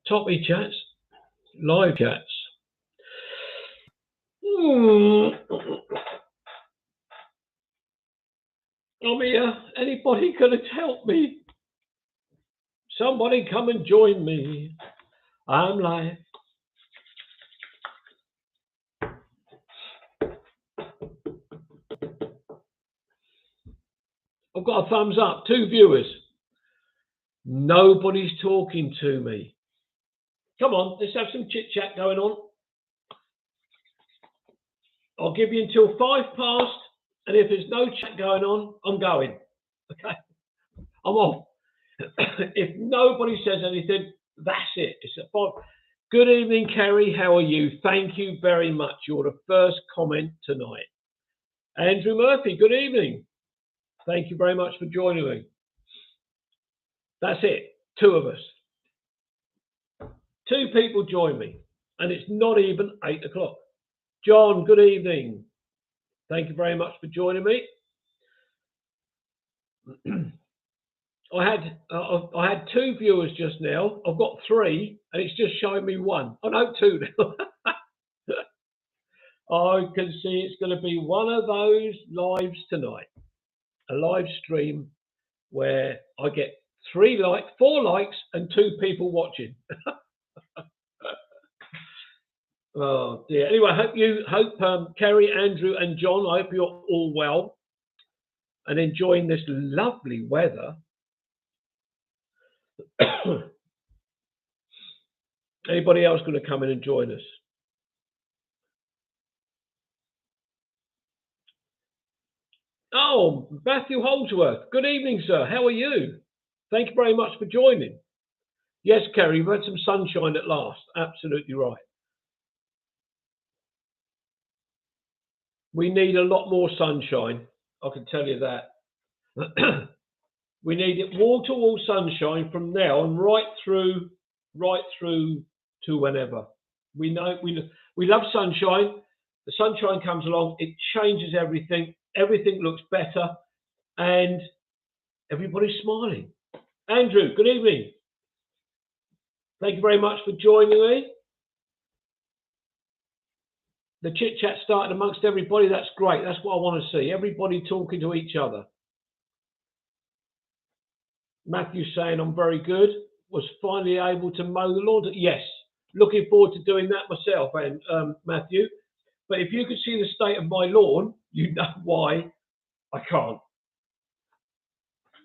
Toppy chats, live chats. I'm here. Anybody gonna help me? Somebody come and join me. I'm live. I've got a thumbs up. 2 viewers. Nobody's talking to me. Come on, let's have some chit chat going on. I'll give you until 5 past, and if there's no chat going on, I'm going. Okay, I'm off. If nobody says anything, that's it. It's at 5. Good evening, Kerry. How are you? Thank you very much. You're the first comment tonight. Andrew Murphy, good evening. Thank you very much for joining me. That's it. 2 of us. 2 people join me, and it's not even 8 o'clock. John, good evening. Thank you very much for joining me. I had 2 viewers just now. I've got 3, and it's just showing me 1. Oh no, 2 now. I can see it's going to be one of those lives tonight, a live stream where I get 4 likes, and 2 people watching. Oh dear. Anyway, I hope Kerry, Andrew, and John, I hope you're all well and enjoying this lovely weather. Anybody else going to come in and join us? Oh, Matthew Holdsworth. Good evening, sir. How are you? Thank you very much for joining. Yes, Kerry, we've had some sunshine at last. Absolutely right. We need a lot more sunshine. I can tell you that. We need it wall-to-wall sunshine from now and right through to whenever. We know we love sunshine. The sunshine comes along, it changes everything. Everything looks better, and everybody's smiling. Andrew, good evening. Thank you very much for joining me. The chit chat started amongst everybody. That's great. That's what I want to see. Everybody talking to each other. Matthew saying I'm very good. Was finally able to mow the lawn. Yes, looking forward to doing that myself, and Matthew. But if you could see the state of my lawn, you know why I can't.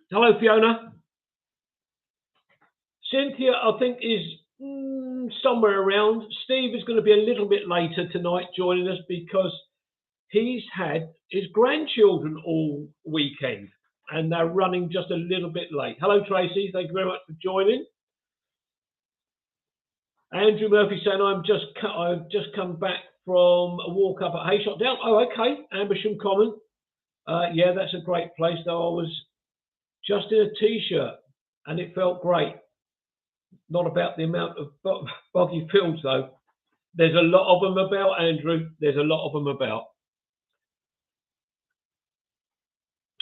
Hello, Fiona. Cynthia, I think, is somewhere around. Steve is going to be a little bit later tonight joining us because he's had his grandchildren all weekend and they're running just a little bit late. Hello, Tracy. Thank you very much for joining. Andrew Murphy saying I've just come back from a walk up at Hayshot Down. Oh, okay. Ambersham Common. Yeah, that's a great place. Though I was just in a t-shirt and it felt great. Not about the amount of boggy fields though. There's a lot of them about, Andrew. There's a lot of them about.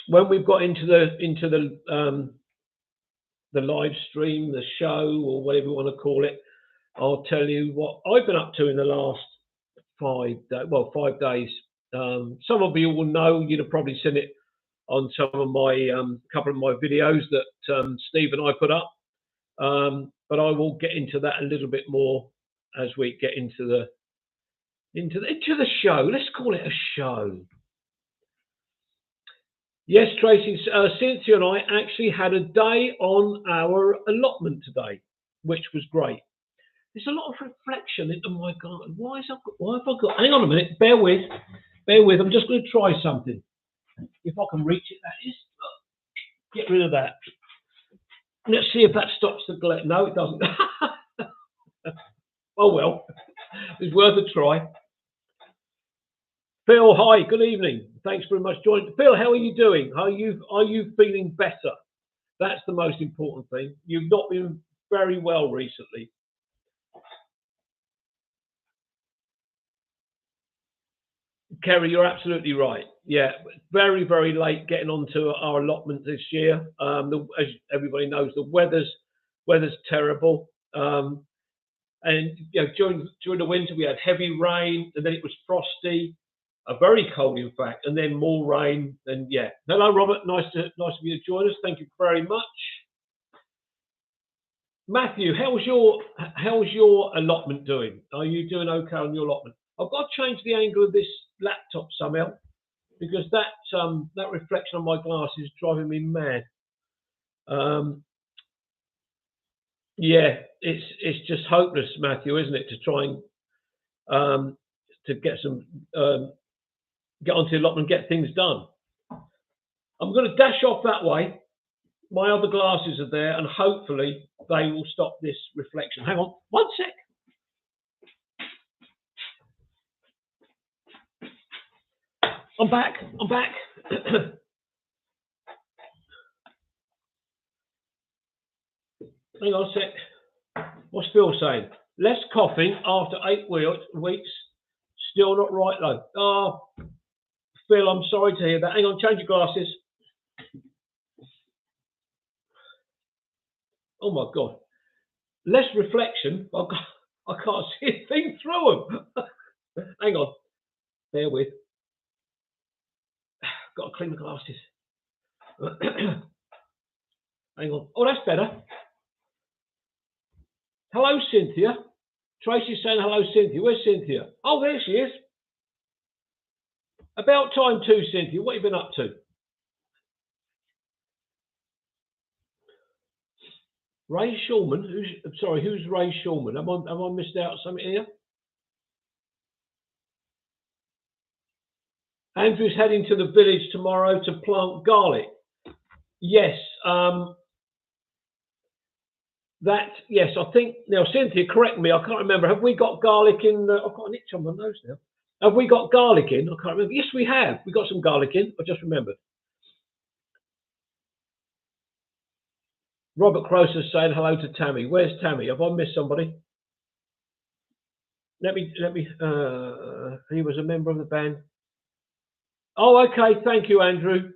When we've got into the live stream, the show, or whatever you want to call it, I'll tell you what I've been up to in the last 5 days. Some of you will know. You'd have probably seen it on some of my couple of my videos that Steve and I put up. But I will get into that a little bit more as we get into the show. Let's call it a show. Yes, Tracy, Cynthia and I actually had a day on our allotment today, which was great. There's a lot of reflection into my garden. Why have I got? Hang on a minute. Bear with. I'm just going to try something. If I can reach it, that is. Get rid of that. Let's see if that stops the glare. No, it doesn't. Oh well, it's worth a try. Phil, hi, good evening. Thanks very much for joining. Phil, how are you doing? Are you feeling better? That's the most important thing. You've not been very well recently. Kerry, you're absolutely right. Yeah, very, very late getting onto our allotment this year. As everybody knows, the weather's terrible. And during the winter we had heavy rain, and then it was frosty, very cold in fact, and then more rain. And yeah, hello Robert, nice of you to join us. Thank you very much. Matthew, how's your allotment doing? Are you doing okay on your allotment? I've got to change the angle of this laptop somehow because that reflection on my glasses is driving me mad. Yeah, it's just hopeless, Matthew, isn't it, to try and to get onto the allotment and get things done. I'm going to dash off that way. My other glasses are there, and hopefully they will stop this reflection. Hang on, one sec. I'm back. Hang on a sec. What's Phil saying? Less coughing after 8 weeks. Still not right though. Oh, Phil, I'm sorry to hear that. Hang on, change your glasses. Oh my God. Less reflection. I can't see a thing through them. Hang on. Bear with. Got to clean the glasses. Hang on. Oh, that's better. Hello, Cynthia. Tracy's saying hello, Cynthia. Where's Cynthia? Oh, there she is. About time too, Cynthia. What have you been up to? Ray Shulman? Who's Ray Shulman? Have I missed out something here? Andrew's heading to the village tomorrow to plant garlic. Yes. Yes, I think, now Cynthia, correct me, I can't remember. Have we got garlic in? I've got an itch on my nose now. Have we got garlic in? I can't remember. Yes, we have. We got some garlic in. I just remembered. Robert Croser's saying hello to Tammy. Where's Tammy? Have I missed somebody? Let me. He was a member of the band. Oh, okay. Thank you, Andrew.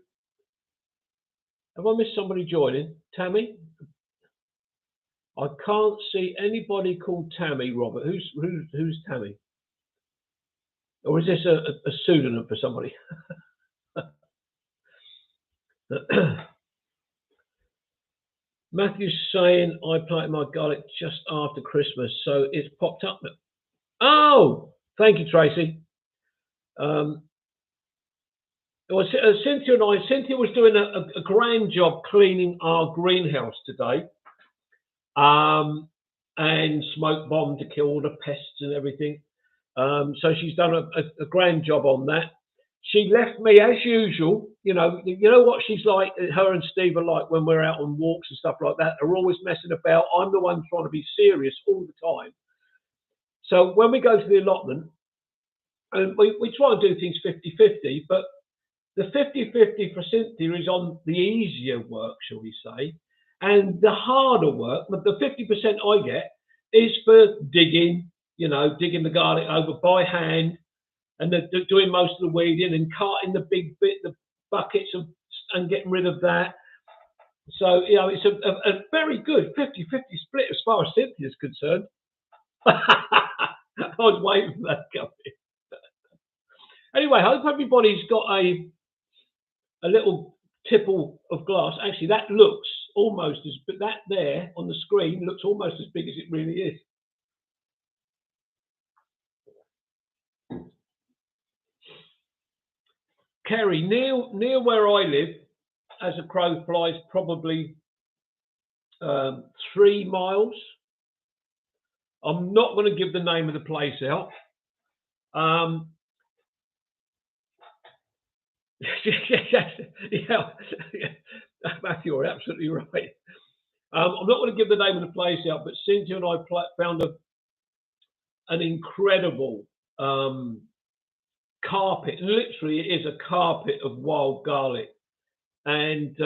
Have I missed somebody joining? Tammy? I can't see anybody called Tammy, Robert. Who's Tammy? Or is this a pseudonym for somebody? Matthew's saying I planted my garlic just after Christmas, so it's popped up. Oh, thank you, Tracy. Cynthia was doing a grand job cleaning our greenhouse today, and smoke bomb to kill all the pests and everything. So she's done a grand job on that. She left me as usual. You know what she's like. Her and Steve are like when we're out on walks and stuff like that. They're always messing about. I'm the one trying to be serious all the time. So when we go to the allotment, and we try and do things 50-50, but the 50-50 for Cynthia is on the easier work, shall we say, and the harder work, but the 50% I get is for digging, digging the garlic over by hand, and doing most of the weeding and carting the the buckets and getting rid of that. So, it's a very good 50-50 split as far as Cynthia's concerned. I was waiting for that coming. Anyway, I hope everybody's got a little tipple of glass. Actually, that looks almost but that there on the screen looks almost as big as it really is. Kerry, near where I live, as a crow flies, probably 3 miles. I'm not going to give the name of the place out. Yeah, Matthew, you're absolutely right. I'm not going to give the name of the place out, but Cynthia and I found an incredible carpet. Literally, it is a carpet of wild garlic, and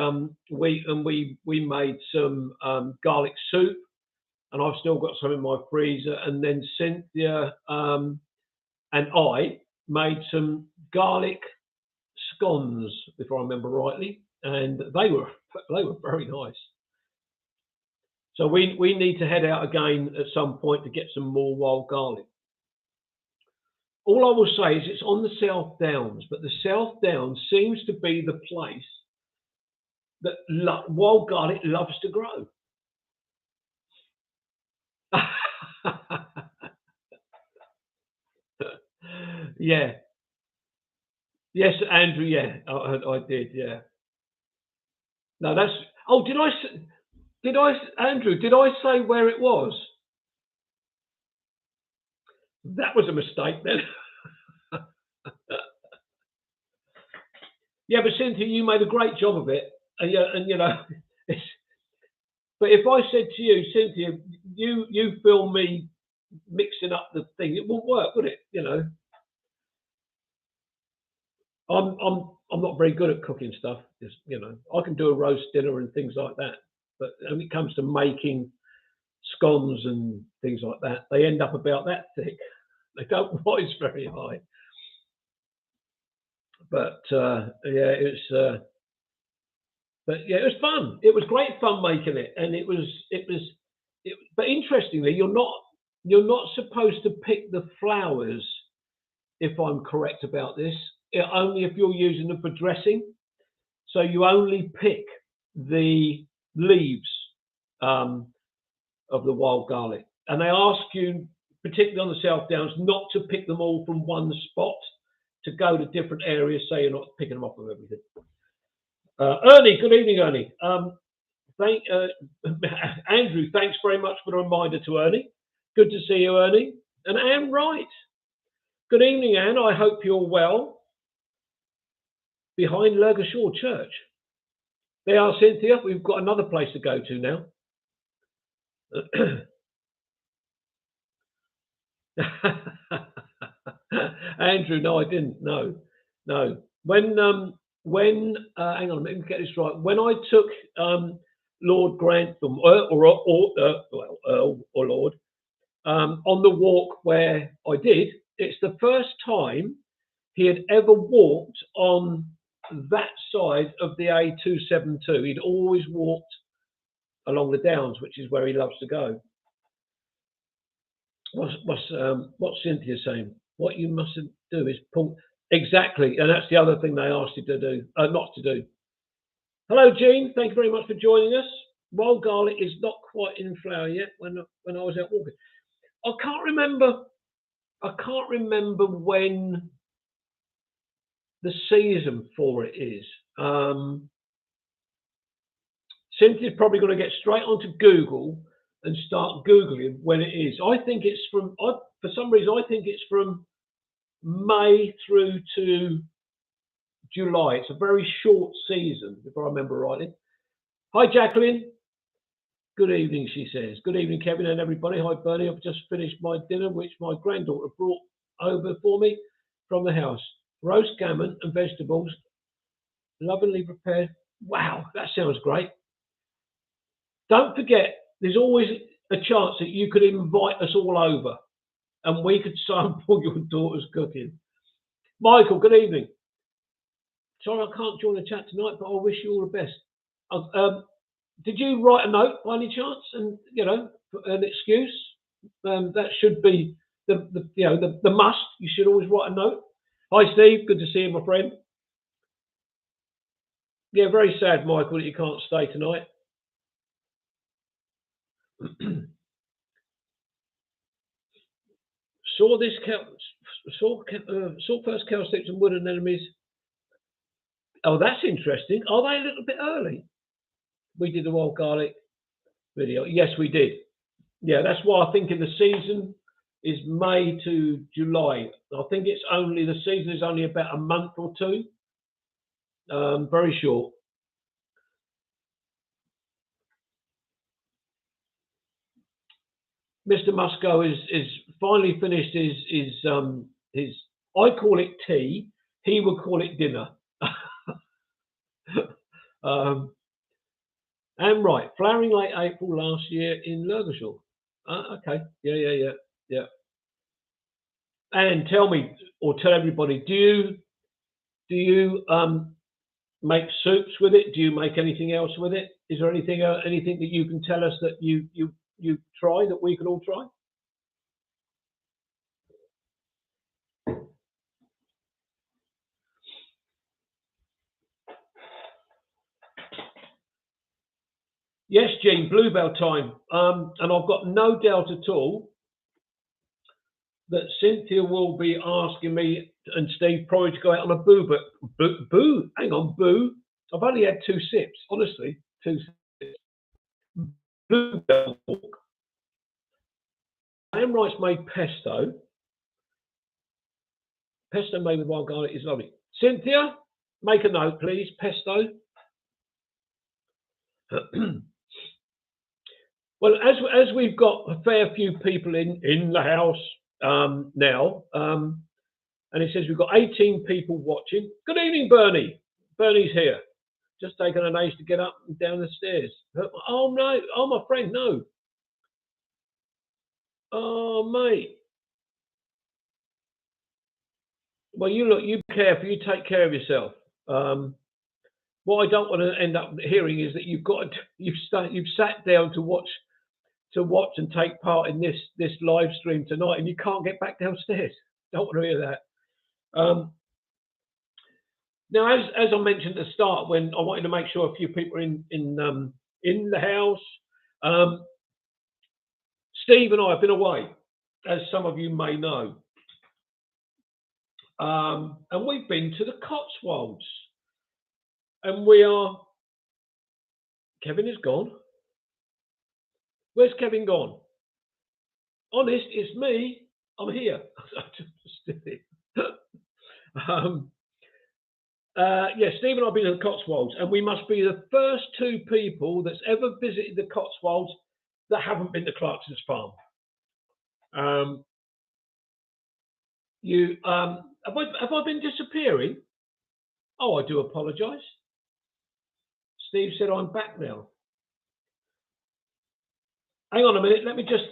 we made some garlic soup, and I've still got some in my freezer. And then Cynthia and I made some garlic scones, if I remember rightly, and they were very nice. So we need to head out again at some point to get some more wild garlic. All I will say is it's on the South Downs, but the South Downs seems to be the place that wild garlic loves to grow. Yeah. Yes, Andrew. Yeah, I did. Yeah. No, that's. Oh, did I, Andrew? Did I say where it was? That was a mistake then. Yeah, but Cynthia, you made a great job of it, and you know, it's, but if I said to you, Cynthia, you film me mixing up the thing, it won't work, would it? You know, I'm not very good at cooking stuff. Just, you know, I can do a roast dinner and things like that, but when it comes to making scones and things like that, they end up about that thick. They don't rise very high. But yeah, but yeah, it was fun. It was great fun making it, and it was. But interestingly, you're not supposed to pick the flowers, if I'm correct about this. Only if you're using them for dressing. So you only pick the leaves of the wild garlic, and they ask you, particularly on the South Downs, not to pick them all from one spot. To go to different areas, so you're not picking them up with everything. Ernie, good evening, Ernie. Andrew, thanks very much for the reminder to Ernie. Good to see you, Ernie. And Anne Wright. Good evening, Anne. I hope you're well. Behind Lergashaw Church. They are, Cynthia. We've got another place to go to now. Andrew, no, I didn't. No. When hang on, let me get this right. When I took Lord Grantham or Lord on the walk where I did, it's the first time he had ever walked on that side of the A272. He'd always walked along the Downs, which is where he loves to go. What's Cynthia saying? What you must do is pull exactly, and that's the other thing they asked you to do, not to do. Hello, Jean. Thank you very much for joining us. Wild garlic is not quite in flower yet. When I was out walking, I can't remember when the season for it is. Cynthia's probably going to get straight onto Google and start Googling when it is. I think it's from, for some reason, I think it's from May through to July. It's a very short season, if I remember rightly. Hi, Jacqueline. Good evening, she says. Good evening, Kevin and everybody. Hi, Bernie. I've just finished my dinner, which my granddaughter brought over for me from the house. Roast gammon and vegetables, lovingly prepared. Wow, that sounds great. Don't forget, there's always a chance that you could invite us all over and we could sample your daughter's cooking. Michael, good evening. Sorry, I can't join the chat tonight, but I wish you all the best. Did you write a note by any chance? And you know, an excuse? That should be the must. You should always write a note. Hi, Steve. Good to see you, my friend. Yeah, very sad, Michael, that you can't stay tonight. Saw first cow sticks and wood anemones. Oh, that's interesting. Are they a little bit early? We did the wild garlic video. Yes, we did. Yeah, that's why I think in the season is May to July. I think it's only, the season is only about a month or two. Very short. Mr. Musco is finally finished his I call it tea. He would call it dinner. And right, flowering late April last year in Lergashaw. Okay, yeah. And tell me, or tell everybody, do you make soups with it? Do you make anything else with it? Is there anything anything that you can tell us that you try that we can all try? Yes, Gene, bluebell time. And I've got no doubt at all that Cynthia will be asking me and Steve probably to go out on a boo, but boo, hang on, boo. I've only had 2 sips, honestly, 2 sips. Bluebell walk. Lamb rice made pesto. Pesto made with wild garlic is lovely. Cynthia, make a note, please. Pesto. Well, as we've got a fair few people in the house now, and it says we've got 18 people watching. Good evening, Bernie. Bernie's here. Just taken an age to get up and down the stairs. Oh no! Oh, my friend, no. Oh, mate. Well, you be careful. You take care of yourself. What I don't want to end up hearing is that you've sat down to watch and take part in this live stream tonight, and you can't get back downstairs. Don't want to hear that. Now, as I mentioned at the start, when I wanted to make sure a few people are in the house, Steve and I have been away, as some of you may know, and we've been to the Cotswolds, and we are. Kevin is gone. Where's Kevin gone? Honest, it's me. I'm here. Yeah, Steve and I have been to the Cotswolds, and we must be the first 2 people that's ever visited the Cotswolds that haven't been to Clarkson's Farm. Have I been disappearing? Oh, I do apologise. Steve said I'm back now. Hang on a minute. Let me just.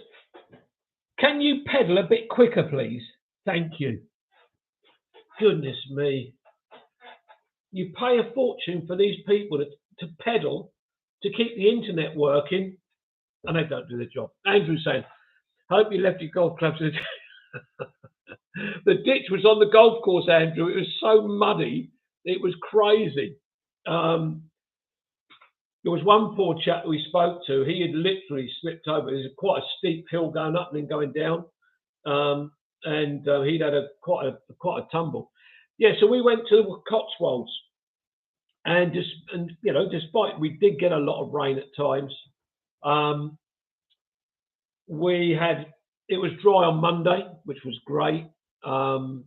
Can you pedal a bit quicker, please? Thank you. Goodness me. You pay a fortune for these people to pedal to keep the internet working, and they don't do the job. Andrew's saying, hope you left your golf clubs. The ditch was on the golf course, Andrew. It was so muddy. It was crazy. There was one poor chap we spoke to. He had literally slipped over. There's quite a steep hill going up and then going down, and he'd had quite a tumble. Yeah, so we went to the Cotswolds, and despite we did get a lot of rain at times, it was dry on Monday, which was great, and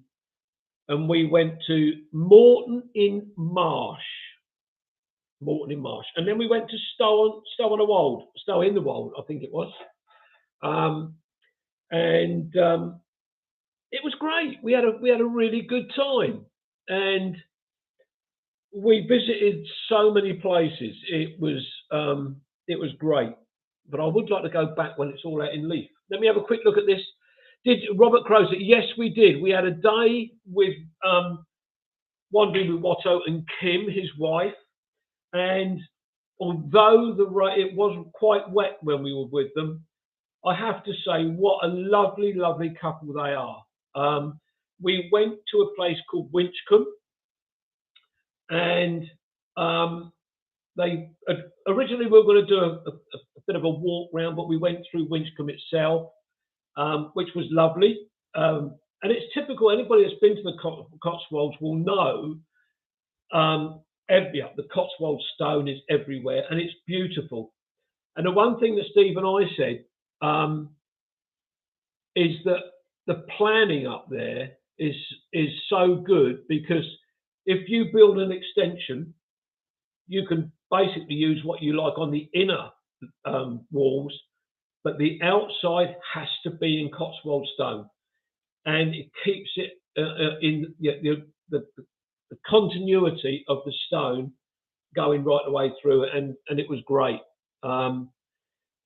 we went to Morton in Marsh, and then we went to Stow in the Wold, I think it was, and it was great. We had a really good time, and we visited so many places. It was great, but I would like to go back when it's all out in leaf. Let me have a quick look at this. Did Robert Crowe say? Yes, we did. We had a day with wandering with Watto and Kim, his wife, and although it wasn't quite wet when we were with them, I have to say what a lovely, lovely couple they are. We went to a place called Winchcombe, and they originally we were going to do a bit of a walk round, but we went through Winchcombe itself, which was lovely. And it's typical. Anybody that's been to the Cotswolds will know the Cotswold stone is everywhere, and it's beautiful. And the one thing that Steve and I said is that the planning up there is so good, because if you build an extension, you can basically use what you like on the inner walls, but the outside has to be in Cotswold stone, and it keeps it in the continuity of the stone going right the way through, and it was great.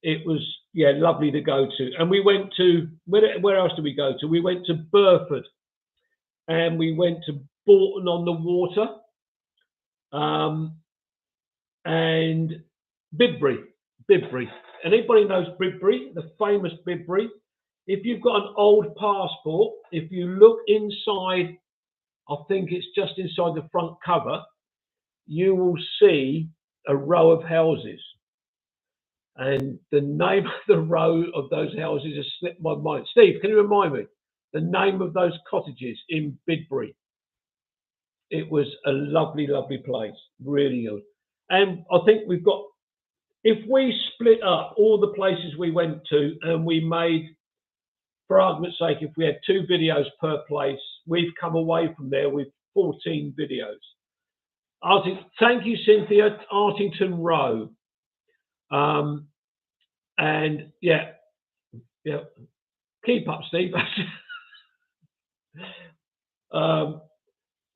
It was lovely to go to. And we went to where else did we go to? We went to Burford, and we went to Bourton on the Water. and Bibbury. Bibbury. Anybody knows Bibbury, the famous Bibbury? If you've got an old passport, if you look inside, I think it's just inside the front cover, you will see a row of houses. And the name of the row of those houses has slipped my mind. Steve, can you remind me the name of those cottages in Bidbury? It was a lovely, lovely place, really good. And I think we've got, if we split up all the places we went to and we made, for argument's sake, if we had 2 videos per place, we've come away from there with 14 videos. Thank you, Cynthia, Artington Row. And yeah, keep up, Steve.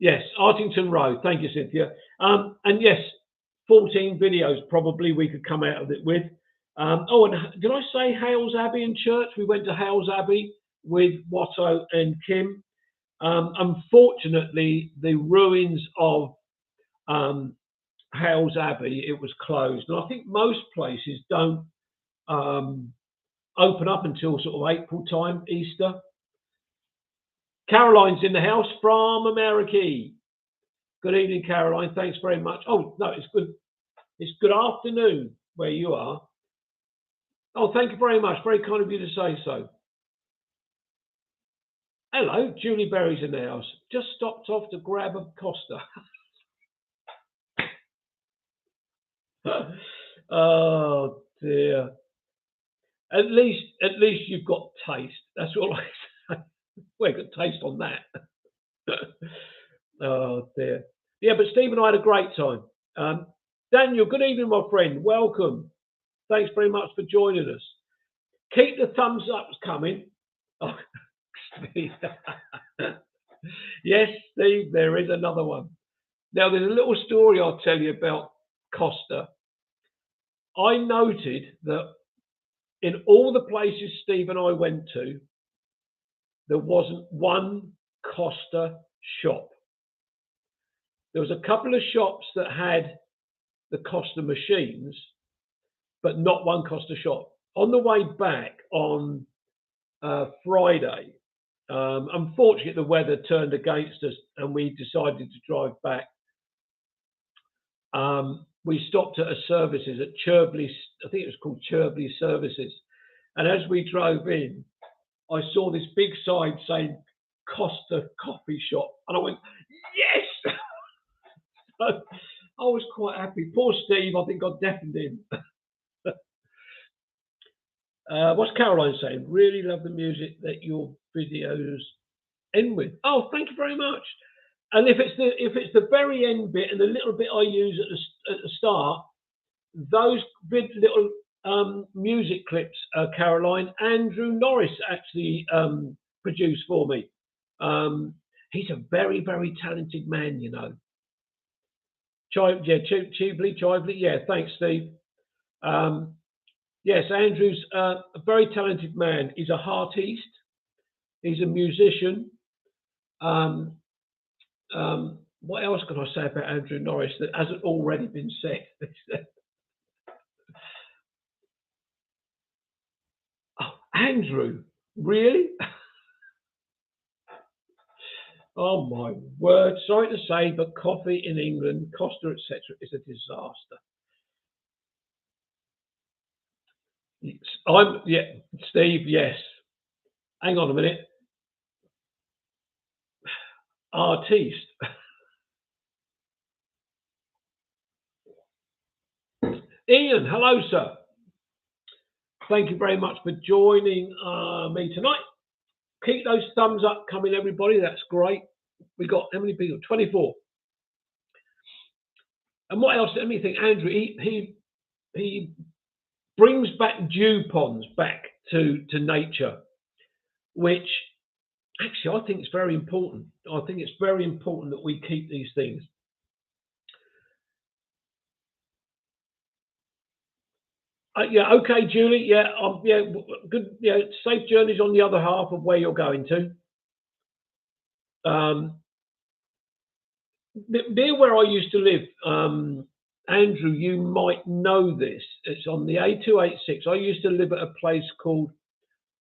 Yes, Artington Row. Thank you, Cynthia. And yes, 14 videos probably we could come out of it with. Oh, and did I say Hales Abbey and Church? We went to Hales Abbey with Watto and Kim. Unfortunately, the ruins of Hales Abbey, it was closed. And I think most places don't open up until sort of April time, Easter. Caroline's in the house from America. Good evening, Caroline. Thanks very much. Oh, no, it's good. It's good afternoon where you are. Oh, thank you very much. Very kind of you to say so. Hello, Julie Berry's in the house. Just stopped off to grab a Costa. Oh dear. At least you've got taste. That's all I say. Well, good taste on that. Oh dear. Yeah, but Steve and I had a great time. Daniel, good evening, my friend. Welcome. Thanks very much for joining us. Keep the thumbs ups coming. Oh, Steve. Yes, Steve, there is another one. Now, there's a little story I'll tell you about Costa. I noted that in all the places Steve and I went to, there wasn't one Costa shop. There was a couple of shops that had the Costa machines, but not one Costa shop. On the way back on Friday, unfortunately the weather turned against us and we decided to drive back. We stopped at a services at Cherbley, I think it was called Cherbley Services. And as we drove in, I saw this big sign saying Costa Coffee Shop. And I went, yes! So I was quite happy. Poor Steve, I think I deafened him. What's Caroline saying? Really love the music that your videos end with. Oh, thank you very much. And if it's the very end bit and the little bit I use at the start, those little music clips, Caroline, Andrew Norris actually produced for me. He's a very, very talented man, you know. Chively. Yeah, thanks, Steve. Yes, Andrew's a very talented man. He's a heartiste. He's a musician. What else can I say about Andrew Norris that hasn't already been said? Oh, Andrew, really? Oh my word! Sorry to say, but coffee in England, Costa, etc., is a disaster. Steve. Yes. Hang on a minute. Artiste. Ian, hello, sir. Thank you very much for joining me tonight. Keep those thumbs up coming, everybody. That's great. We got how many people? 24. And what else? Let me think. Andrew, he brings back dew ponds back to nature, which actually I think is very important. I think it's very important that we keep these things. Yeah, okay, Julie. Yeah, good. Yeah, safe journeys on the other half of where you're going to. near where I used to live, Andrew, you might know this. It's on the A286. I used to live at a place called.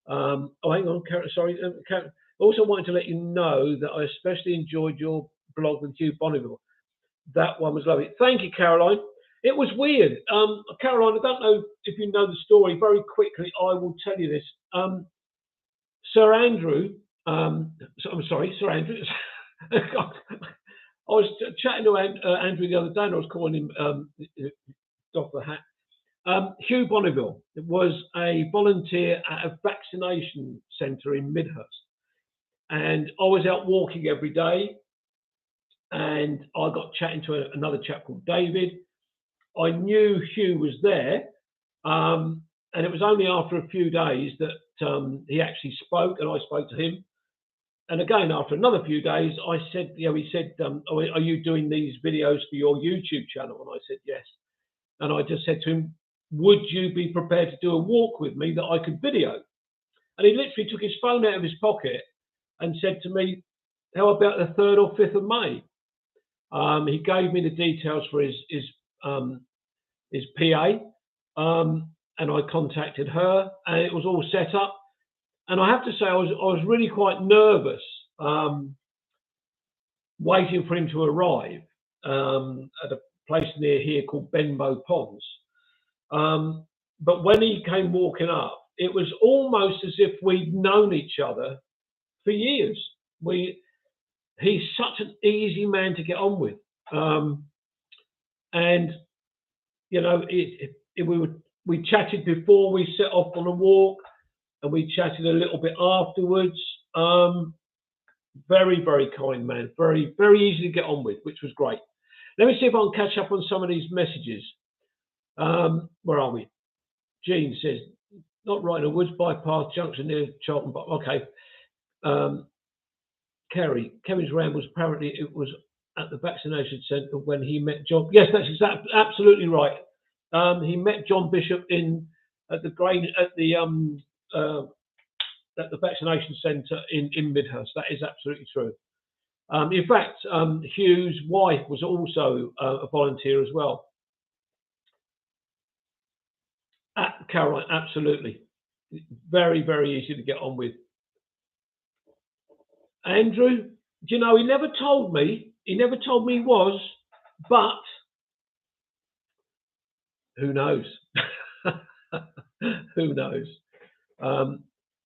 Oh, hang on, sorry. I also wanted to let you know that I especially enjoyed your blog with Hugh Bonneville. That one was lovely. Thank you, Caroline. It was weird. Caroline, I don't know if you know the story. Very quickly, I will tell you this. Sir Andrew, I'm sorry, Sir Andrew. I was chatting to Andrew the other day, and I was calling him off the hat. Hugh Bonneville was a volunteer at a vaccination centre in Midhurst, and I was out walking every day, and I got chatting to another chap called David. I knew Hugh was there, and it was only after a few days that he actually spoke, and I spoke to him. And again, after another few days, I said, he said, are you doing these videos for your YouTube channel? And I said, yes. And I just said to him, would you be prepared to do a walk with me that I could video? And he literally took his phone out of his pocket and said to me, how about the 3rd or 5th of May? He gave me the details for his PA, and I contacted her, and it was all set up. And I have to say, I was really quite nervous waiting for him to arrive at a place near here called Benbow Ponds. But when he came walking up, it was almost as if we'd known each other for years. He's such an easy man to get on with, and we chatted before we set off on a walk. And we chatted a little bit afterwards. Very, very kind man. Very, very easy to get on with, which was great. Let me see if I can catch up on some of these messages. Where are we? Jean says, not right in a woods bypass junction near Charlton. Okay. Kevin's Rambles, apparently it was at the vaccination centre when he met John. Yes, that's absolutely right. He met John Bishop at the vaccination centre in Midhurst. That is absolutely true. In fact, Hugh's wife was also a volunteer as well. Caroline, absolutely. Very, very easy to get on with. Andrew, do you know, he never told me he was, but who knows? Who knows?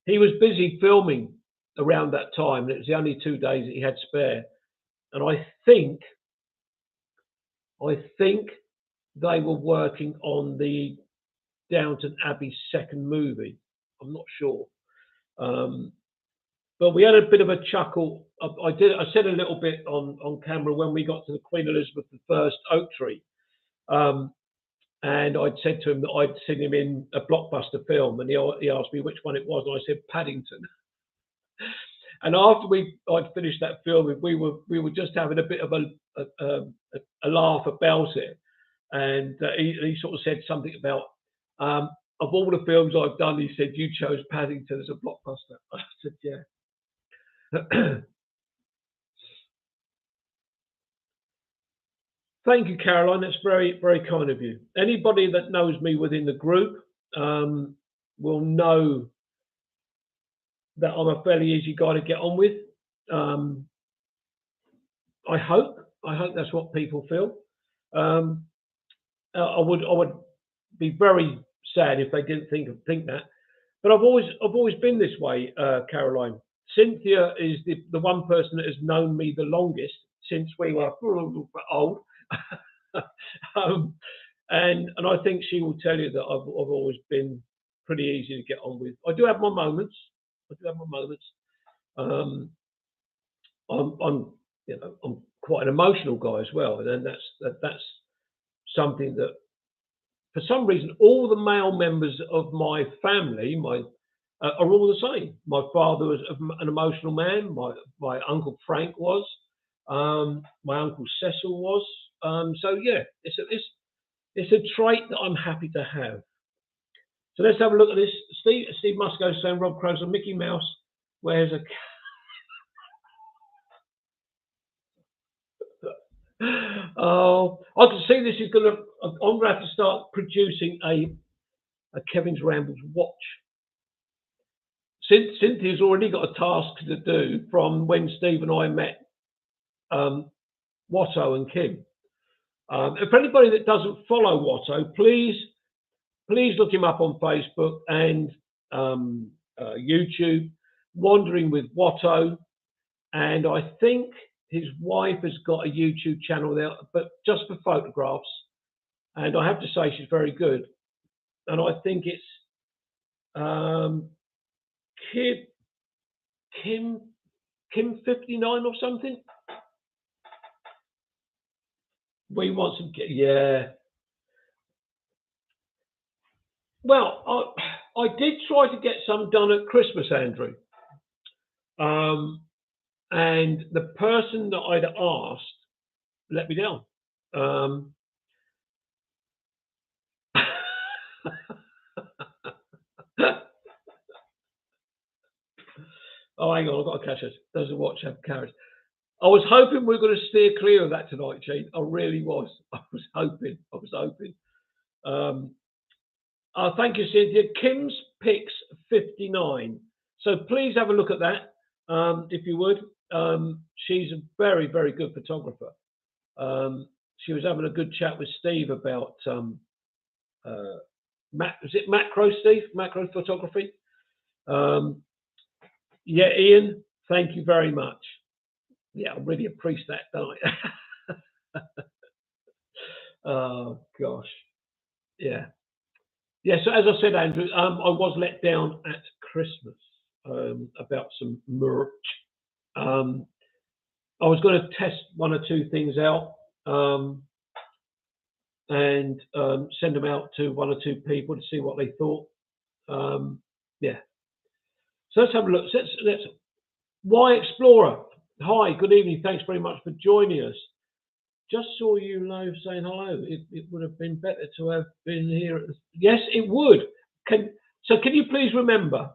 He was busy filming around that time, and it was the only 2 days that he had spare. And I think they were working on the Downton Abbey second movie. I'm not sure, but we had a bit of a chuckle. I said a little bit on camera when we got to the Queen Elizabeth I oak tree. And I'd said to him that I'd seen him in a blockbuster film, and he asked me which one it was, and I said Paddington. And after I'd finished that film, we were just having a bit of a laugh about it, and he sort of said something about of all the films I've done, he said you chose Paddington as a blockbuster. I said yeah. Thank you, Caroline. That's very, very kind of you. Anybody that knows me within the group will know that I'm a fairly easy guy to get on with. I hope that's what people feel. I would be very sad if they didn't think that. But I've always been this way, Caroline. Cynthia is the one person that has known me the longest since we were old. And I think she will tell you that I've always been pretty easy to get on with. I do have my moments. I'm quite an emotional guy as well, and that's something that, for some reason, all the male members of my family are all the same. My father was an emotional man. My uncle Frank was. My uncle Cecil was. So yeah, it's a trait that I'm happy to have. So let's have a look at this. Steve Musco saying Rob Crow's a Mickey Mouse wears a. Oh, I can see this is going to. I'm going to have to start producing a Kevin's Rambles watch. Cynthia's already got a task to do from when Steve and I met um, Watto and Kim. If anybody that doesn't follow Watto, please look him up on Facebook and YouTube. Wandering with Watto, and I think his wife has got a YouTube channel there, but just for photographs. And I have to say she's very good. And I think it's um, Kim Kim Kim 59 or something. We want some, yeah. Well, I did try to get some done at Christmas, Andrew. Um, and the person that I'd asked let me down. Um, oh, hang on, I've got to catch this. Does the watch have carrots? I was hoping we were going to steer clear of that tonight, Gene. I really was. I was hoping. Um, thank you, Cynthia. Kim's Picks 59. So please have a look at that, if you would. She's a very, very good photographer. She was having a good chat with Steve about was it macro, Steve? Macro photography. Yeah, Ian, thank you very much. Yeah, I really appreciate that, don't I? Oh gosh, yeah. Yeah, so as I said, Andrew, I was let down at Christmas about some merch. Um, I was going to test one or two things out and send them out to one or two people to see what they thought. Yeah. So let's have a look. Let's Why Explorer? Hi, good evening. Thanks very much for joining us. Just saw you live saying hello. It would have been better to have been here. Yes, it would. Can you please remember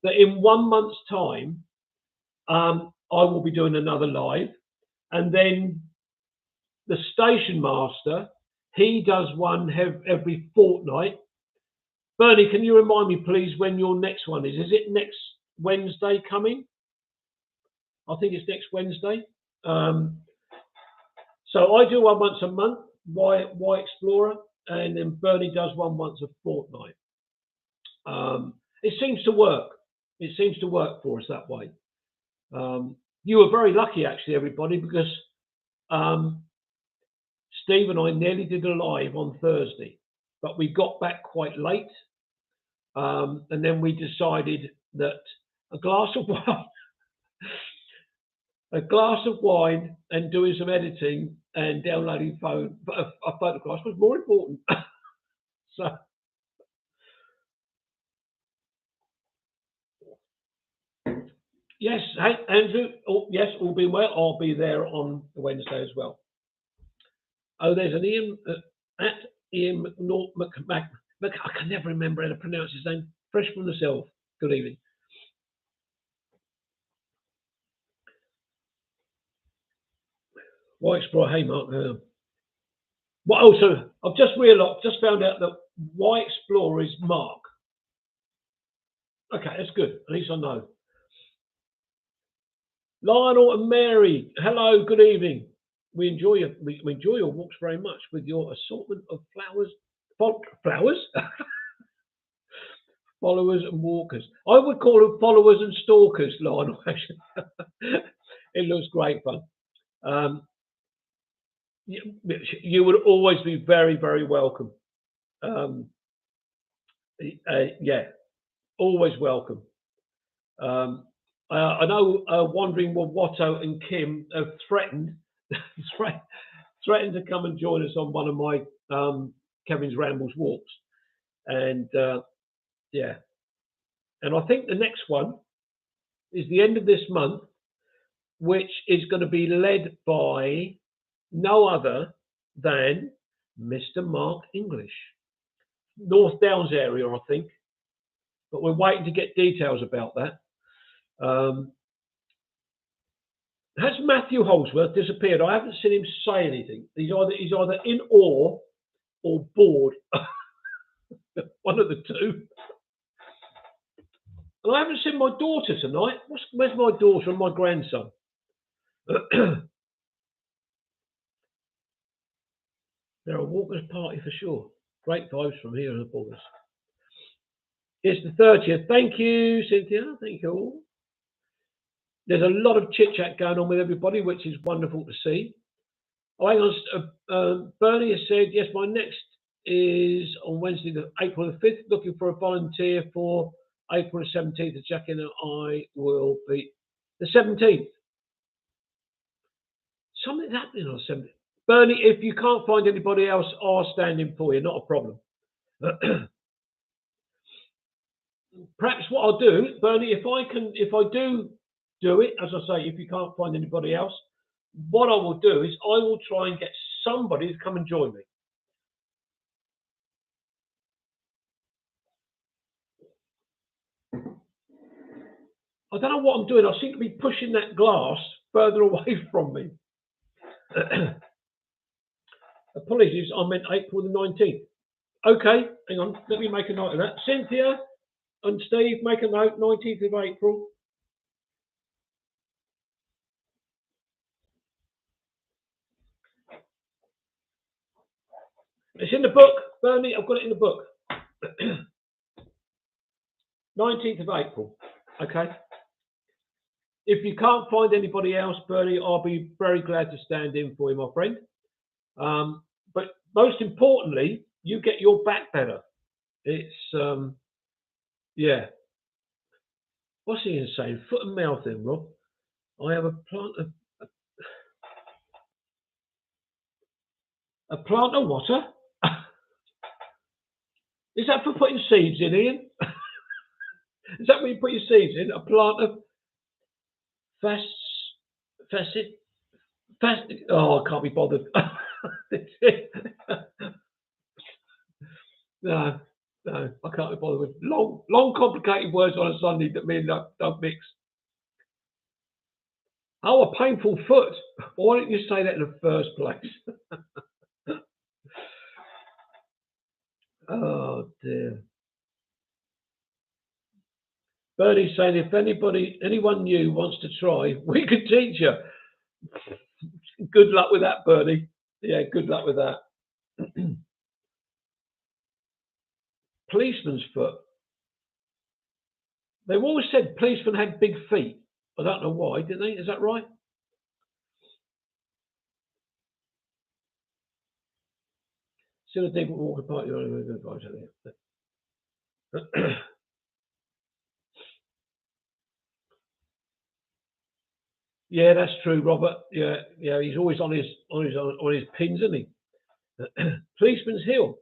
that in 1 month's time, I will be doing another live, and then the station master, he does one every fortnight. Bernie, can you remind me, please, when your next one is? Is it next Wednesday coming? I think it's next Wednesday. So I do one once a month, Why Explorer, and then Bernie does one once a fortnight. It seems to work. It seems to work for us that way. You were very lucky, actually, everybody, because Steve and I nearly did a live on Thursday, but we got back quite late, and then we decided that a glass of wine and doing some editing and downloading photographs was more important. So yes, hey, Andrew. Oh, yes, all being well, I'll be there on Wednesday as well. Oh, there's an Ian at Ian I can never remember how to pronounce his name. Fresh from the Self. Good evening. Why Explorer? Hey, Mark. Well, also, I've just found out that Why Explorer is Mark. Okay, that's good. At least I know. Lionel and Mary, hello, good evening. We enjoy your walks very much with your assortment of flowers, followers and walkers. I would call them followers and stalkers, Lionel. It looks great fun. You would always be very, very welcome. Yeah, always welcome. I know Wandering with Watto and Kim have threatened to come and join us on one of my Kevin's Rambles walks, and yeah, and I think the next one is the end of this month, which is going to be led by no other than Mr. Mark English, North Downs area, I think, but we're waiting to get details about that. Has Matthew Holsworth disappeared? I haven't seen him say anything. He's either in awe or bored. One of the two. And I haven't seen my daughter tonight. Where's my daughter and my grandson? They're a walkers' party for sure. Great vibes from here in the borders. It's the 30th. Thank you, Cynthia. Thank you all. There's a lot of chit chat going on with everybody, which is wonderful to see. Oh, hang on. Bernie has said, yes, my next is on Wednesday, April the 5th, looking for a volunteer for April the 17th. The Jack and I will be the 17th. Something's happening on the 17th. Bernie, if you can't find anybody else, I'll stand in for you, not a problem. Perhaps what I'll do, Bernie, if I do it, as I say, if you can't find anybody else, what I will do is I will try and get somebody to come and join me. I don't know what I'm doing. I seem to be pushing that glass further away from me. Apologies, I meant April the 19th. Okay, hang on. Let me make a note of that. Cynthia and Steve, make a note, 19th of April. It's in the book, Bernie. I've got it in the book. 19th of April. Okay. If you can't find anybody else, Bernie, I'll be very glad to stand in for you, my friend. But most importantly, you get your back better. It's yeah. What's he saying? Foot and mouth then, Rob. I have a plant of water. Is that for putting seeds in, Ian? Is that where you put your seeds in? A plant of facet. Oh, I can't be bothered. No, I can't be bothered with long, complicated words on a Sunday that me and don't mix. Oh, a painful foot. Why didn't you say that in the first place? Oh dear. Bernie's saying if anyone new wants to try, we could teach you. Good luck with that, Bernie. Yeah, good luck with that. Policeman's foot. They've always said policemen had big feet. I don't know why, did they? Is that right? Still a deep walker party. Yeah, that's true, Robert. Yeah, he's always on his pins, isn't he? Policeman's Hill.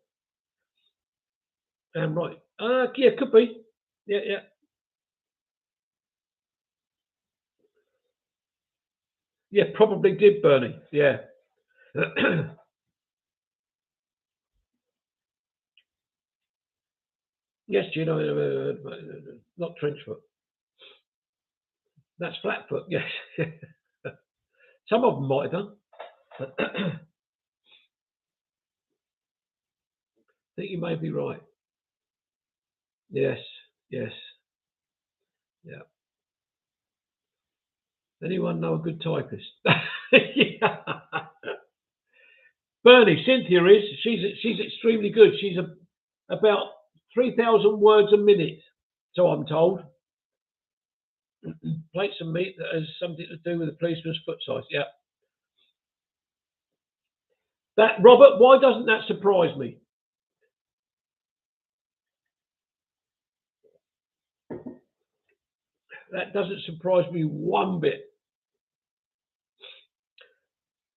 Right. Yeah, could be. Yeah. Yeah, probably did, Bernie. Yeah. Yes, not trenchfoot. That's flatfoot. Yes. Some of them might have done. I think you may be right. Yes. Yeah. Anyone know a good typist? Yeah. Bernie, Cynthia is. She's extremely good. She's about 3,000 words a minute, so I'm told. Plates of meat that has something to do with the policeman's foot size. Yeah. That, Robert, why doesn't that surprise me? That doesn't surprise me one bit.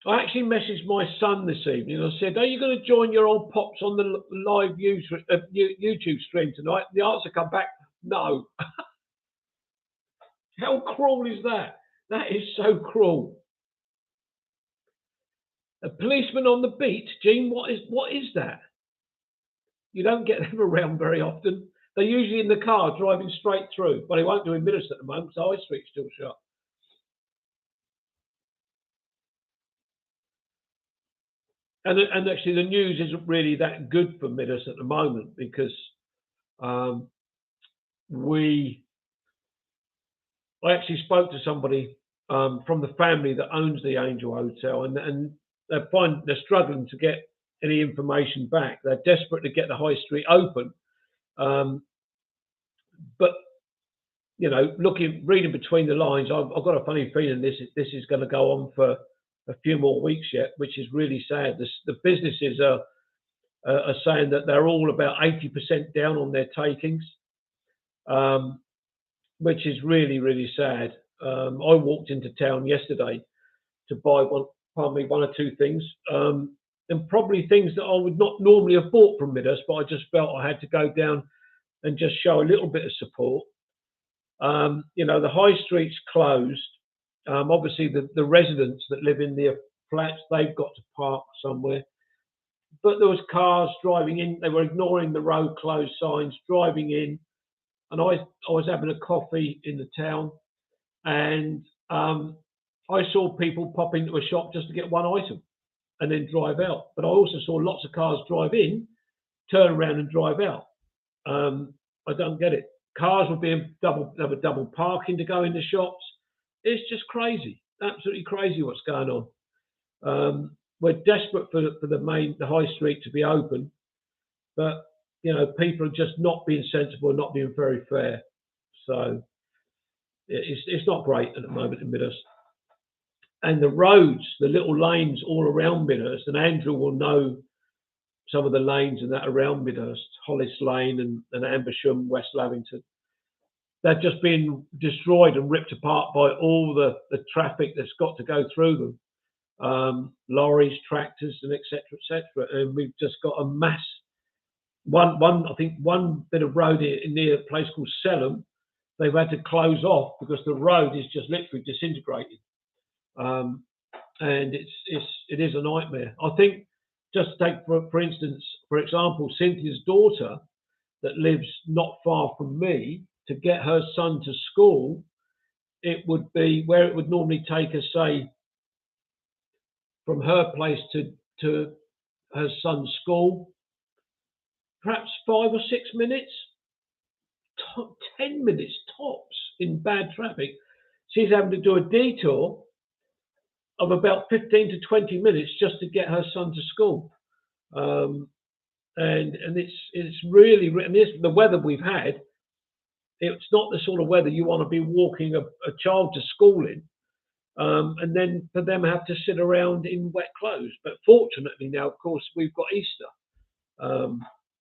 I actually messaged my son this evening. I said, are you going to join your old pops on the live YouTube stream tonight? The answer come back, no. How cruel is that? That is so cruel. A policeman on the beat, Gene, what is that? You don't get them around very often. They're usually in the car driving straight through, but they won't do in minutes at the moment, so High Street's still shut. And actually, the news isn't really that good for Midas at the moment because um, we I actually spoke to somebody from the family that owns the Angel Hotel, and they're struggling to get any information back. They're desperate to get the high street open, um, but reading between the lines, I've got a funny feeling this is going to go on for a few more weeks yet, which is really sad. The businesses are saying that they're all about 80% down on their takings, um, which is really, really sad. I walked into town yesterday to buy one or two things, and probably things that I would not normally have bought from Midas, but I just felt I had to go down and just show a little bit of support. The high street's closed. Obviously, the residents that live in the flats, they've got to park somewhere. But there was cars driving in. They were ignoring the road closed signs, driving in. And I was having a coffee in the town, and I saw people pop into a shop just to get one item and then drive out. But I also saw lots of cars drive in, turn around and drive out. I don't get it. Cars were being they were double parking to go into shops. It's just crazy, absolutely crazy what's going on. We're desperate for the high street to be open, but people are just not being sensible and not being very fair. So it's not great at the moment in Midhurst. And the roads, the little lanes all around Midhurst, and Andrew will know some of the lanes and that around Midhurst, Hollis Lane and Ambersham, West Lavington. They've just been destroyed and ripped apart by all the traffic that's got to go through them. Lorries, tractors, and etc. etc. And we've just got a mass. I think one bit of road near a place called Selham, they've had to close off because the road is just literally disintegrated. And it is a nightmare. I think just take for instance, for example, Cynthia's daughter that lives not far from me, to get her son to school, it would be where it would normally take us, say, from her place to her son's school, perhaps 5 or 6 minutes, 10 minutes tops in bad traffic. She's having to do a detour of about 15 to 20 minutes just to get her son to school. And it's really, and the weather we've had, it's not the sort of weather you want to be walking a child to school in, and then for them have to sit around in wet clothes. But fortunately now, of course, we've got Easter,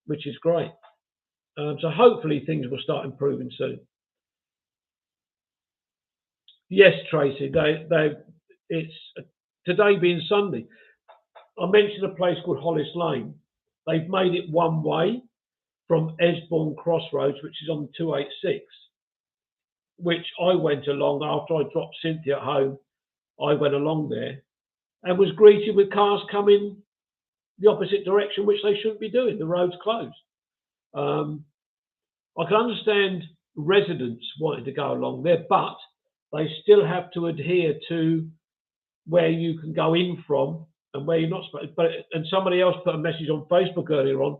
which is great. So hopefully things will start improving soon. Yes, Tracy, it's today being Sunday. I mentioned a place called Hollis Lane. They've made it one way from Esbourne Crossroads, which is on 286, which I went along after I dropped Cynthia at home. I went along there and was greeted with cars coming the opposite direction, which they shouldn't be doing. The road's closed. I can understand residents wanting to go along there, but they still have to adhere to where you can go in from and where you're not supposed. And somebody else put a message on Facebook earlier on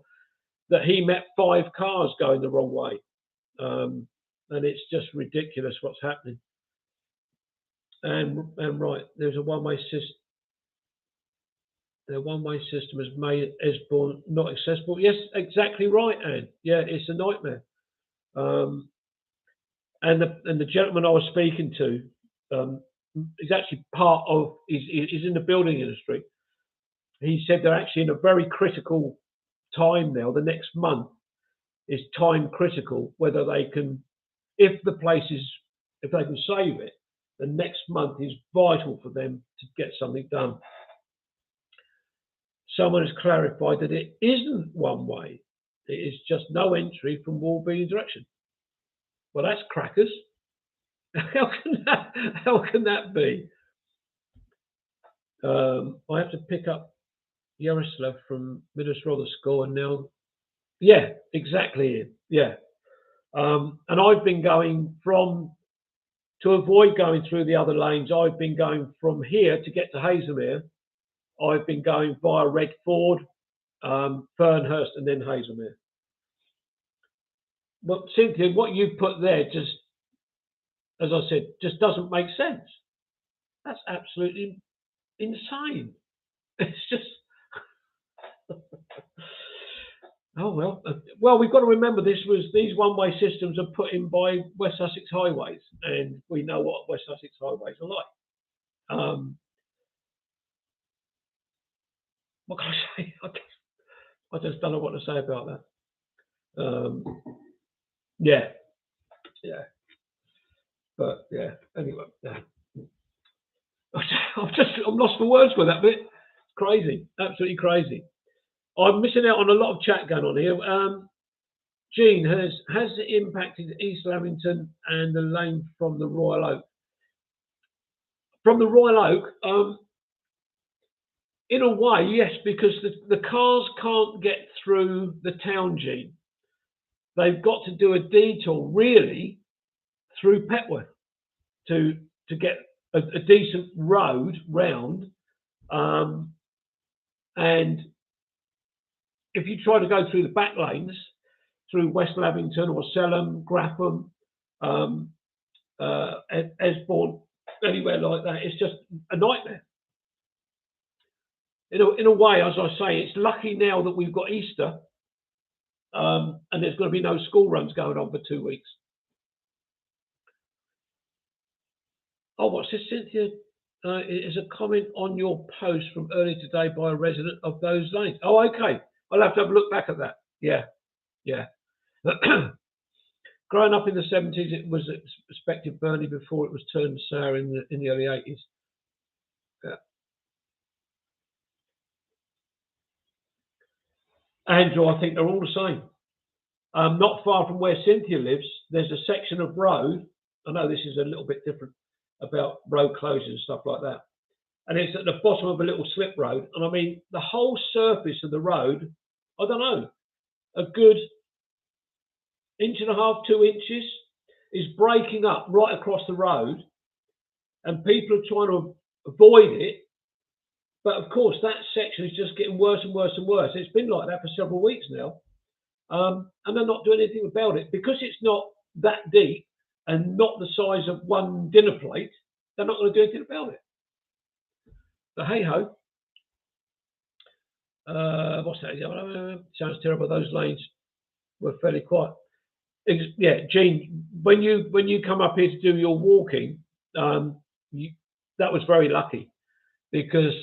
that he met 5 cars going the wrong way, and it's just ridiculous what's happening. And right, there's a one-way system. The one-way system has made Esbourne not accessible. Yes, exactly right, Anne. Yeah, it's a nightmare. And the gentleman I was speaking to is actually part of. He's in the building industry. He said they're actually in a very critical time now. The next month is time critical. Whether they can, if they can save it, the next month is vital for them to get something done. Someone has clarified that it isn't one way. It is just no entry from Wallbeing direction. Well, that's crackers. How can that be? I have to pick up Yaroslav from Middlesbrough School, and now, yeah, exactly. Yeah, and I've been going to avoid going through the other lanes. I've been going from here to get to Hazelmere. I've been going via Redford, Fernhurst, and then Hazelmere. But Cynthia, what you put there just, as I said, just doesn't make sense. That's absolutely insane. It's just, oh well. Well, we've got to remember these one-way systems are put in by West Sussex Highways, and we know what West Sussex Highways are like. What can I say? I just don't know what to say about that. Yeah. But yeah, anyway, yeah. I'm lost for words with that bit. It's crazy, absolutely crazy. I'm missing out on a lot of chat going on here. Jean, has it impacted East Lavington and the lane from the Royal Oak? From the Royal Oak, in a way, yes, because the cars can't get through the town, Jean. They've got to do a detour, really, through Petworth to get a decent road round. And if you try to go through the back lanes, through West Lavington or Selham, Grapham, Esbourne, anywhere like that, it's just a nightmare. In a way, as I say, it's lucky now that we've got Easter, and there's going to be no school runs going on for 2 weeks. Oh, what's this, Cynthia? It is a comment on your post from earlier today by a resident of those lanes. Oh, okay. I'll have to have a look back at that. Yeah. Growing up in the 70s, it was expected Burnley before it was turned sour in the early 80s. Yeah. Andrew, I think they're all the same. Not far from where Cynthia lives, there's a section of road. I know this is a little bit different about road closures and stuff like that. And it's at the bottom of a little slip road. And I mean, the whole surface of the road, I don't know, a good 1.5 to 2 inches is breaking up right across the road. And people are trying to avoid it. But of course, that section is just getting worse and worse and worse. It's been like that for several weeks now. And they're not doing anything about it. Because it's not that deep and not the size of one dinner plate, they're not going to do anything about it. But hey ho. What's that? Sounds terrible. Those lanes were fairly quiet. Yeah, Jean, when you come up here to do your walking, that was very lucky, because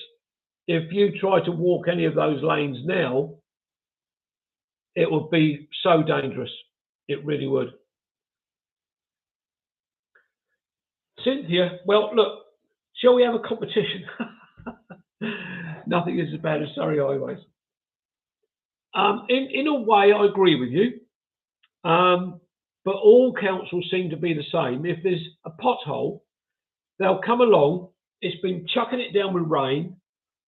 if you try to walk any of those lanes now, it would be so dangerous. It really would. Cynthia, well, look, shall we have a competition? Nothing is as bad as Surrey Highways. In a way, I agree with you. But all councils seem to be the same. If there's a pothole, they'll come along. It's been chucking it down with rain.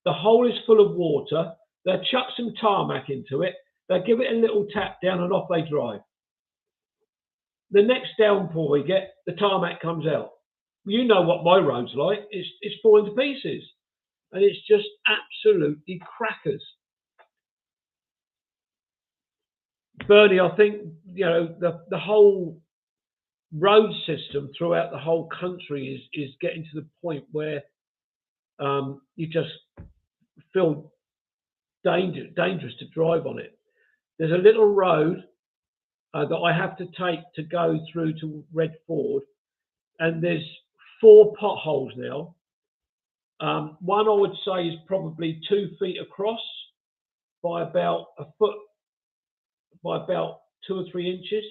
The hole is full of water. They'll chuck some tarmac into it. They'll give it a little tap down and off they drive. The next downpour we get, the tarmac comes out. You know what my road's like. It's falling to pieces. And it's just absolutely crackers. Bernie, I think, you know, the whole road system throughout the whole country is getting to the point where you just feel dangerous to drive on it. There's a little road that I have to take to go through to Redford, and there's 4 potholes now. One I would say is probably 2 feet across by about a foot, by about 2 or 3 inches.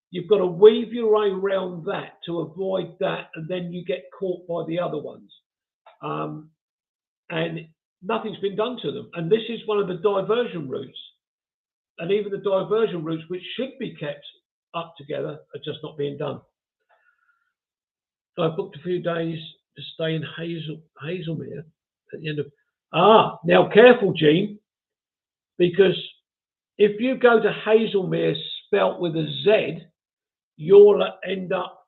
You've got to weave your way around that to avoid that, and then you get caught by the other ones. And nothing's been done to them. And this is one of the diversion routes. And even the diversion routes, which should be kept up together, are just not being done. So I booked a few days to stay in Hazelmere at the end of... now careful, Jean, because if you go to Hazelmere spelt with a Z, you'll end up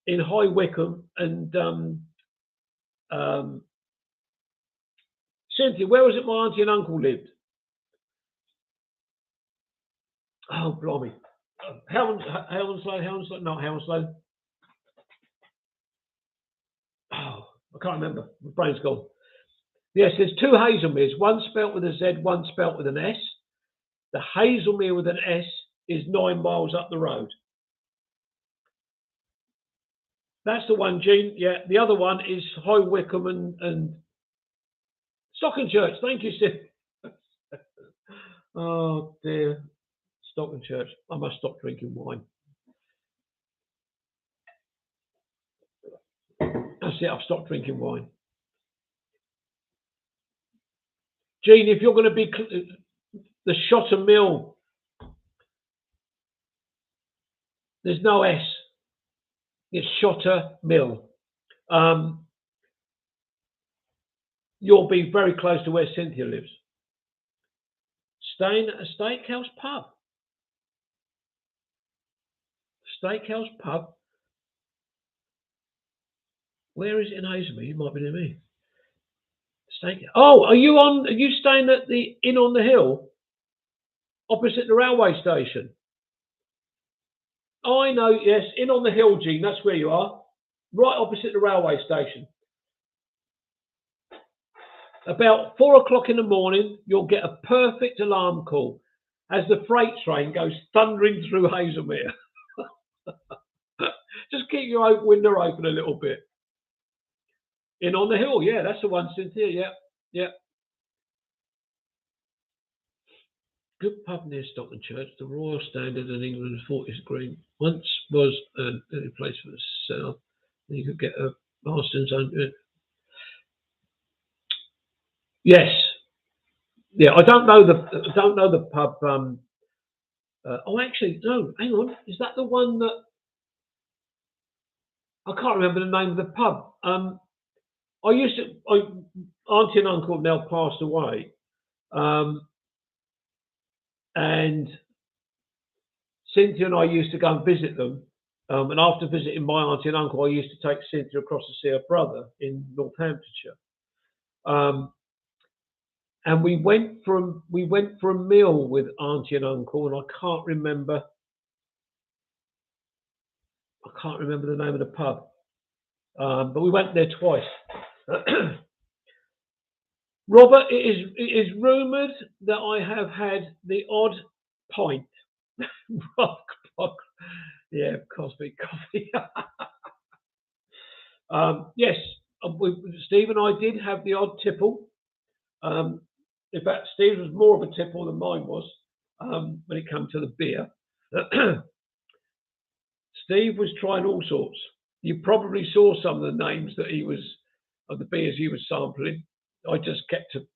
in High Wycombe and Cynthia, where was it my auntie and uncle lived? Oh, blimey. Hounslow, not Hounslow. Oh, I can't remember. My brain's gone. Yes, there's two Hazelmeres, one spelt with a Z, one spelt with an S. The Hazelmere with an S is 9 miles up the road. That's the one, Gene. Yeah, the other one is High Wycombe and Stockenchurch. Thank you, Sid. Oh, dear. Stockenchurch. I must stop drinking wine. That's it, I've stopped drinking wine. Gene, if you're going to be the Shotter Mill, there's no S. It's Shotter Mill. You'll be very close to where Cynthia lives. Staying at a steakhouse pub. Steakhouse pub. Where is it in Hazelmere? You might be near me. Oh, are you staying at the Inn on the Hill? Opposite the railway station? Oh, I know, yes. Inn on the Hill, Gene, that's where you are. Right opposite the railway station. About 4 o'clock in the morning, you'll get a perfect alarm call as the freight train goes thundering through Hazelmere. Just keep your window open a little bit. Inn on the Hill, yeah, that's the one, Cynthia, yeah. Good pub near Stockenchurch, the Royal Standard in England, 40th Green. Once was a place for the south. You could get a Marston's own. Yes, yeah. I don't know the pub. Actually, no. Hang on. Is that the one that I can't remember the name of the pub? Auntie and uncle have now passed away, and Cynthia and I used to go and visit them. And after visiting my auntie and uncle, I used to take Cynthia across to see her brother in Northamptonshire. And we went for a meal with auntie and uncle, and I can't remember the name of the pub, but we went there twice. Robert, it is rumoured that I have had the odd pint. Yeah, Cosby coffee. Yes, Steve and I did have the odd tipple. In fact, Steve was more of a tipple than mine was when it came to the beer. Steve was trying all sorts. You probably saw some of the names of the beers he was sampling. I just kept to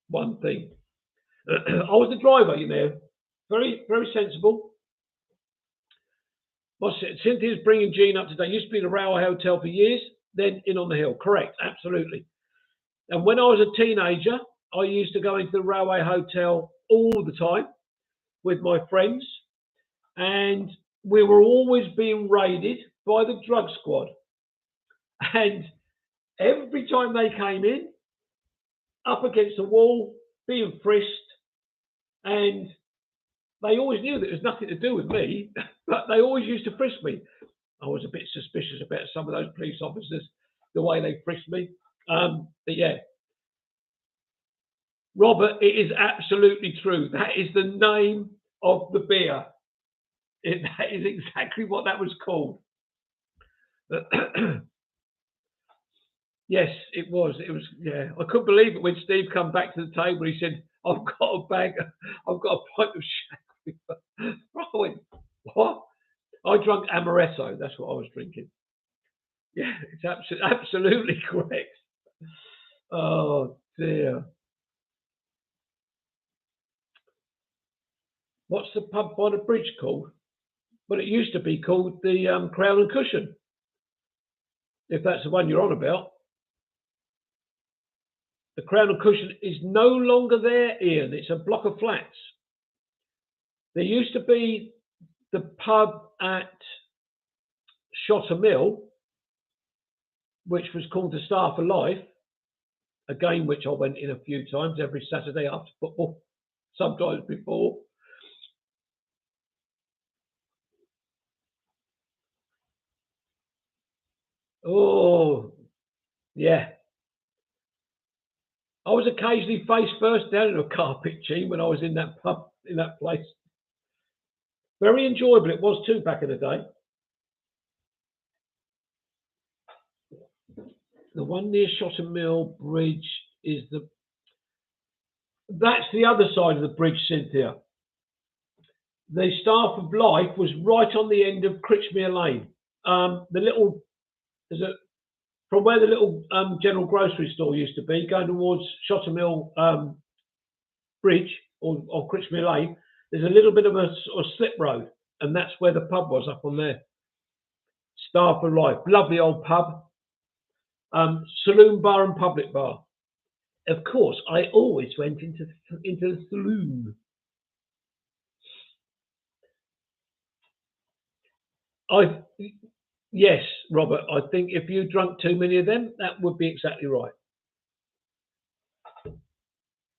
one thing. I was the driver, very, very sensible. Cynthia's bringing Gene up today. Used to be the Railway Hotel for years, then Inn on the Hill. Correct, absolutely. And when I was a teenager, I used to go into the Railway Hotel all the time with my friends, and we were always being raided by the drug squad. And every time they came in, up against the wall, being frisked, and they always knew that it was nothing to do with me, but they always used to frisk me. I was a bit suspicious about some of those police officers, the way they frisked me. But yeah, Robert, it is absolutely true. That is the name of the beer. That is exactly what that was called. Yes, it was. It was. Yeah, I couldn't believe it when Steve come back to the table. He said, "I've got a pint of Shag." I went, "What?" I drank amaretto. That's what I was drinking. Yeah, it's absolutely correct. Oh dear. What's the pub by the bridge called? Well, it used to be called the Crown and Cushion, if that's the one you're on about. The Crown and Cushion is no longer there, Ian. It's a block of flats. There used to be the pub at Shotter Mill, which was called the Star for Life. a game which I went in a few times every Saturday after football, sometimes before. Oh, yeah. I was occasionally face first down in a carpet team when I was in that pub, in that place. Very enjoyable it was too back in the day. The one near Shotton Mill Bridge is that's the other side of the bridge, Cynthia. The Staff of Life was right on the end of Critchmere Lane. The little there's a from where the little general grocery store used to be, going towards Shotton Mill Bridge or Critchmere Lane. There's a little bit of a sort of slip road, and that's where the pub was up on there. Staff of Life, lovely old pub, saloon bar and public bar. Of course, I always went into the saloon. I Yes, Robert. I think if you drunk too many of them, that would be exactly right.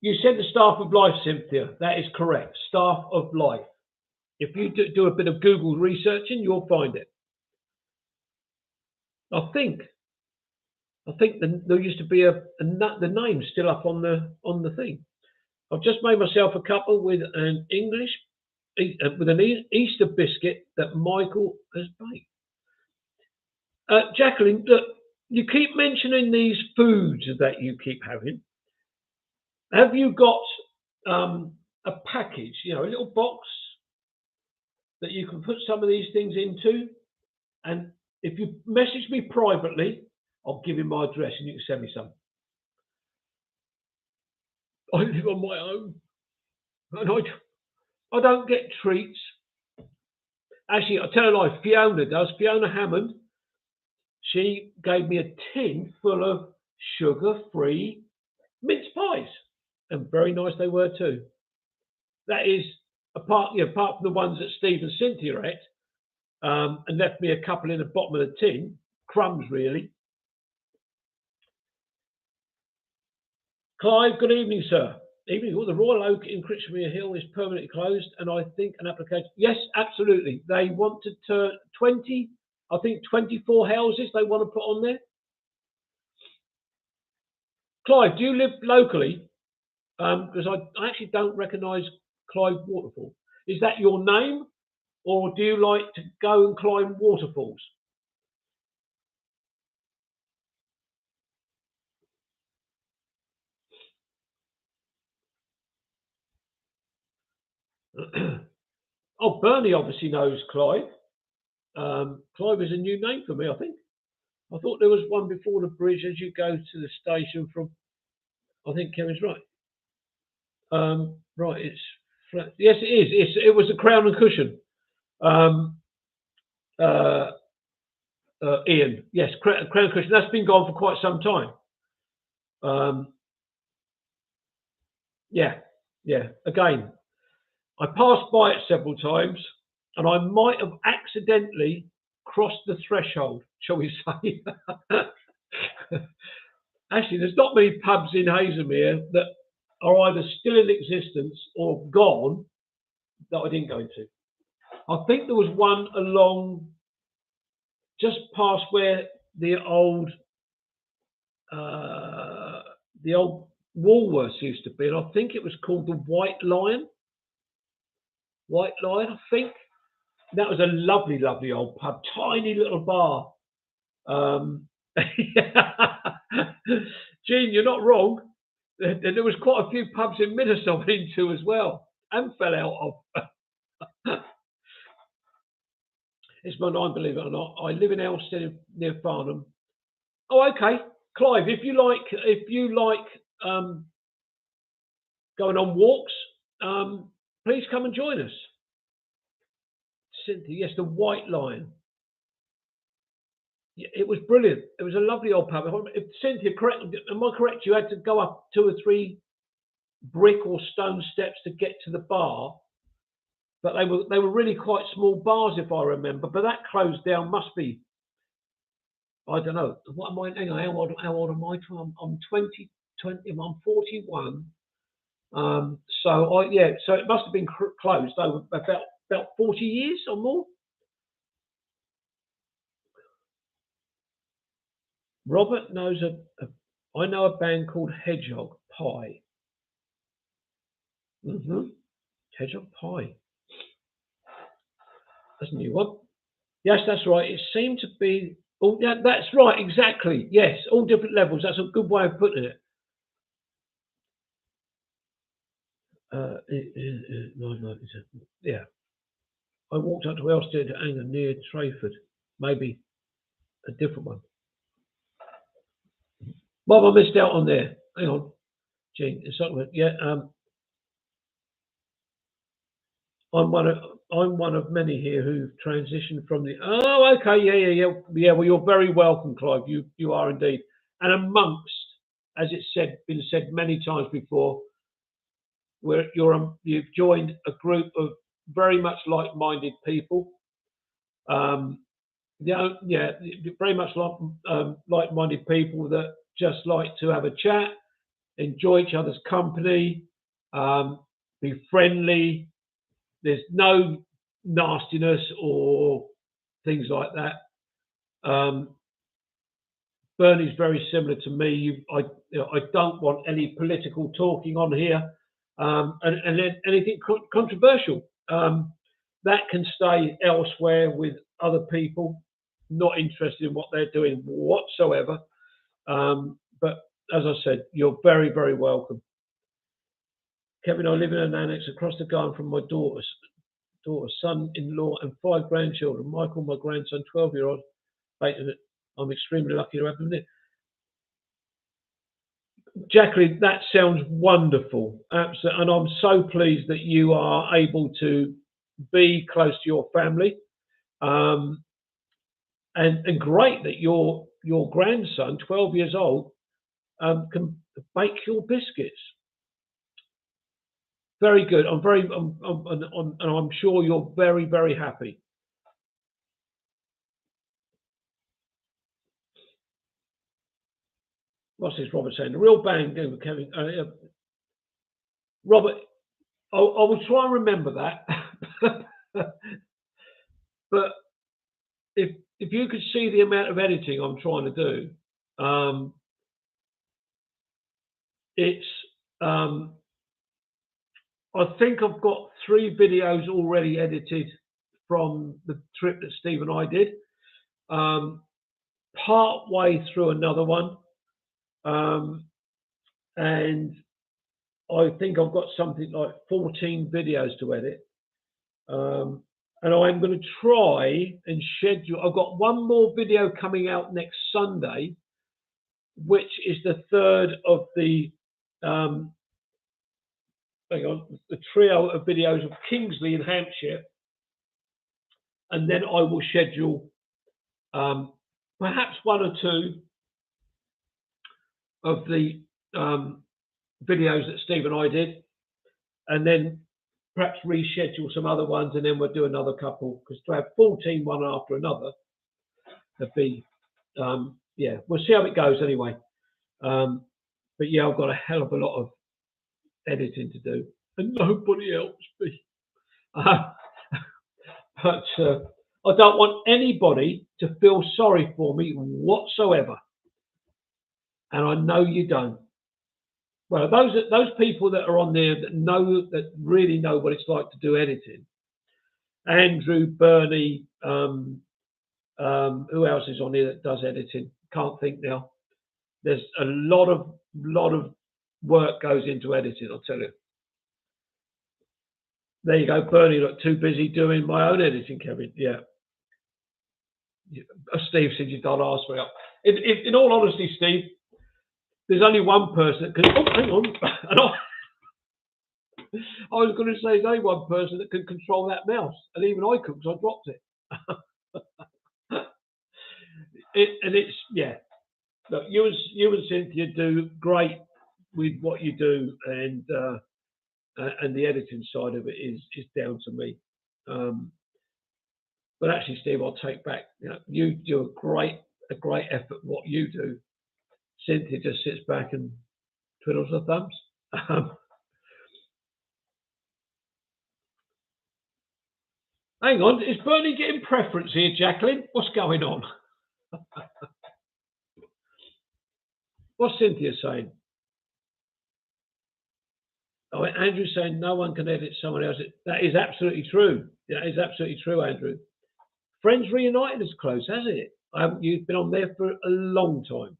You said the Staff of Life, Cynthia. That is correct. Staff of Life. If you do a bit of Google researching, you'll find it. I think. There used to be the name still up on the thing. I've just made myself a couple with an Easter biscuit that Michael has baked. Jacqueline, look, you keep mentioning these foods that you keep having. Have you got a package, a little box that you can put some of these things into? And if you message me privately, I'll give you my address and you can send me some. I live on my own, and I don't get treats. Actually, I tell a lie. Fiona does. Fiona Hammond. She gave me a tin full of sugar-free mince pies, and very nice they were too. That is apart from the ones that Steve and Cynthia ate, and left me a couple in the bottom of the tin, crumbs really. Clive, good evening, sir. Evening. Well, the Royal Oak in Critchmere Hill is permanently closed, and I think an application. Yes, absolutely. They want to turn 20. I think 24 houses they want to put on there. Clive, do you live locally? Because I actually don't recognise Clive Waterfall. Is that your name, or do you like to go and climb waterfalls? Oh, Bernie obviously knows Clive. Clive is a new name for me, I think. I thought there was one before the bridge as you go to the station from. I think Kevin's right. Right, it's flat. Yes, it is. It was a Crown and Cushion. Um, uh, Ian, yes, Crown and Cushion. That's been gone for quite some time. Yeah, yeah. Again, I passed by it several times, and I might have accidentally crossed the threshold, shall we say? Actually, there's not many pubs in Haslemere that are either still in existence or gone that I didn't go into. I think there was one along just past where the old Woolworths used to be, and I think it was called the White Lion. White Lion, I think. That was a lovely, lovely old pub, tiny little bar. Gene, you're not wrong. There was quite a few pubs in Middlesex I went into as well, and fell out of. It's my name, believe it or not. I live in Elstead near Farnham. Oh, okay, Clive. If you like going on walks, please come and join us. Cynthia, yes, the White Lion. Yeah, it was brilliant. It was a lovely old pub. If Cynthia, correct? Am I correct? You had to go up 2 or 3 brick or stone steps to get to the bar, but they were really quite small bars, if I remember. But that closed down. Must be. I don't know. What am I? Hang on. How old am I? I'm 20. I'm 41. So so it must have been closed over about 40 years or more. Robert knows I know a band called Hedgehog Pie. Hedgehog Pie. That's a new one. Yes, that's right. It seemed to be. Oh, yeah, that's right. Exactly. Yes, all different levels. That's a good way of putting it. No, yeah. I walked up to Elstead Anger near Trayford. Maybe a different one. Bob, I missed out on there. Hang on. Gene, it's something. Yeah. I'm one of many here who've transitioned from the. Oh, okay, yeah. Well, you're very welcome, Clive. You are indeed, and amongst, as it's been said many times before, where you've joined a group of very much like-minded people. Very much like-minded people that just like to have a chat, enjoy each other's company, be friendly. There's no nastiness or things like that. Bernie's very similar to me. I don't want any political talking on here, and anything controversial. That can stay elsewhere with other people, not interested in what they're doing whatsoever. But as I said, you're very, very welcome. Kevin, I live in an annex across the garden from my daughter, son-in-law, and 5 grandchildren. Michael, my grandson, 12-year-old. I'm extremely lucky to have him there. Jacqueline, that sounds wonderful. Absolutely. And I'm so pleased that you are able to be close to your family. And great that your grandson, 12 years old, can bake your biscuits. Very good. And I'm sure you're very, very happy. What's this Robert saying? The real bang, Kevin. Robert, I will try and remember that. But if you could see the amount of editing I'm trying to do, it's I think I've got 3 videos already edited from the trip that Steve and I did. Part way through another one, and I think I've got something like 14 videos to edit. And I'm going to try and schedule. I've got one more video coming out next Sunday, which is the third of the the trio of videos of Kingsley in Hampshire, and then I will schedule perhaps 1 or 2 of the videos that Steve and I did, and then perhaps reschedule some other ones, and then we'll do another couple, because to have 14 one after another, that'd be, we'll see how it goes anyway. But yeah, I've got a hell of a lot of editing to do, and nobody helps me. But I don't want anybody to feel sorry for me whatsoever, and I know you don't. Well, those people that are on there that really know what it's like to do editing. Andrew, Bernie, who else is on here that does editing? Can't think now. There's a lot of work goes into editing, I'll tell you. There you go, Bernie. Look, too busy doing my own editing, Kevin. Yeah. Steve said you don't ask me up. In all honesty, Steve, there's only one person that can. Oh, hang on. I was going to say there's only one person that can control that mouse, and even I could because I dropped it. Look, you and Cynthia do great with what you do, and the editing side of it is down to me. But actually, Steve, I'll take back. You do a great effort what you do. Cynthia just sits back and Twiddles the thumbs. Hang on, is Bernie getting preference here, Jacqueline? What's going on? What's Cynthia saying? Oh, Andrew's saying no one can edit someone else. That is absolutely true. That is absolutely true, Andrew. Friends Reunited is close, hasn't it? You've been on there for a long time.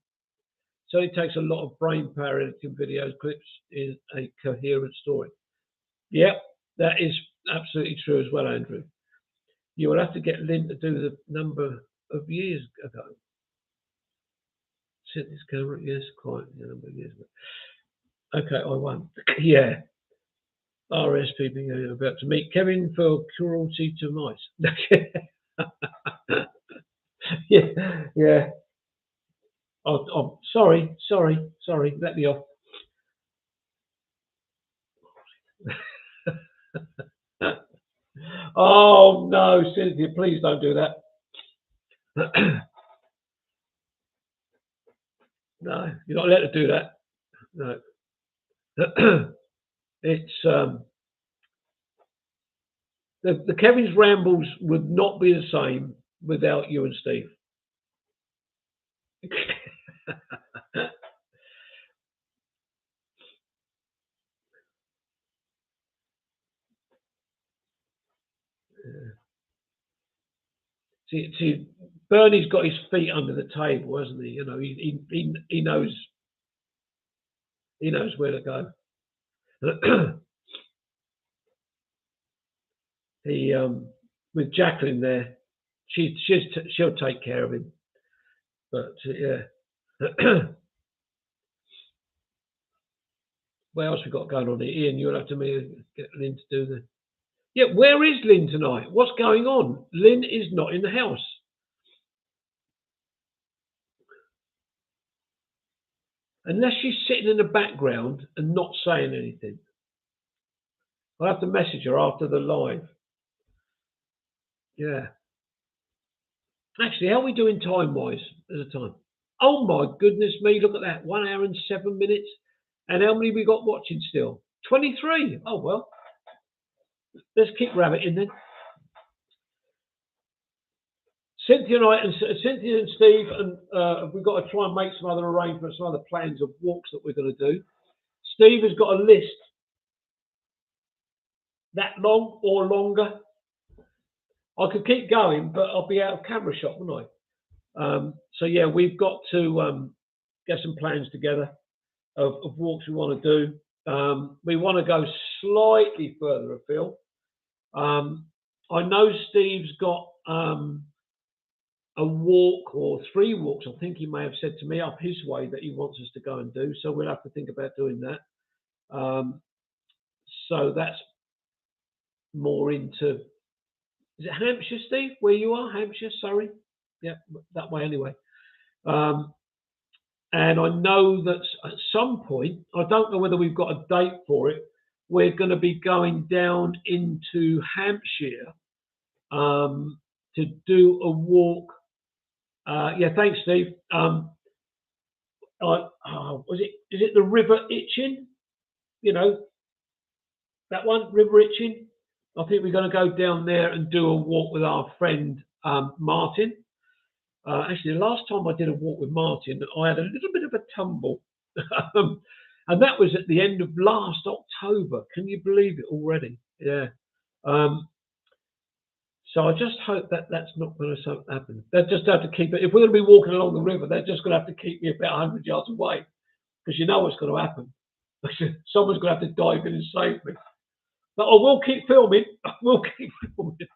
So it takes a lot of brain power editing videos, clips in a coherent story. Yep, that is absolutely true as well, Andrew. You will have to get Lynn to do the number of years ago. Set this camera, yes, quite a number of years ago. Okay, I won. Yeah. RSPB about to meet Kevin for cruelty to mice. yeah. I'm sorry. Let me off. Oh no, Cynthia, please don't do that. No, you're not allowed to do that. No. It's the Kevin's Rambles would not be the same without you and Steve. See, Bernie's got his feet under the table, hasn't he? You know, he knows where to go. He with Jacqueline there, she'll take care of him. But yeah. What else we got going on here? Ian, you'll have to get Lynn to do the. Yeah, where is Lynn tonight? What's going on? Lynn is not in the house. Unless she's sitting in the background and not saying anything. I'll have to message her after the live. Yeah. Actually, how are we doing time-wise at a time? Oh my goodness me, look at that. 1 hour and 7 minutes. And how many we got watching still? 23. Oh, well. Let's keep rabbiting then. Cynthia and Steve, and we've got to try and make some other arrangements, some other plans of walks that we're going to do. Steve has got a list that long or longer. I could keep going, but I'll be out of camera shot, wouldn't I? So yeah, we've got to get some plans together of walks we want to do. We want to go slightly further afield. I know Steve's got a walk or 3 walks, I think he may have said to me, up his way that he wants us to go and do. So we'll have to think about doing that. So that's more into, is it Hampshire, Steve, where you are? Hampshire, Surrey? Yeah, that way anyway. And I know that at some point, I don't know whether we've got a date for it, we're going to be going down into Hampshire to do a walk. Yeah, thanks, Steve. Is it the River Itchen? You know, that one, River Itchen? I think we're going to go down there and do a walk with our friend Martin. Actually, the last time I did a walk with Martin, I had a little bit of a tumble. And that was at the end of last October. Can you believe it already? Yeah. So I just hope that that's not going to happen. They just have to keep it. If we're going to be walking along the river, they're just going to have to keep me about 100 yards away, because you know what's going to happen. Someone's going to have to dive in and save me. But I will keep filming. We'll keep filming.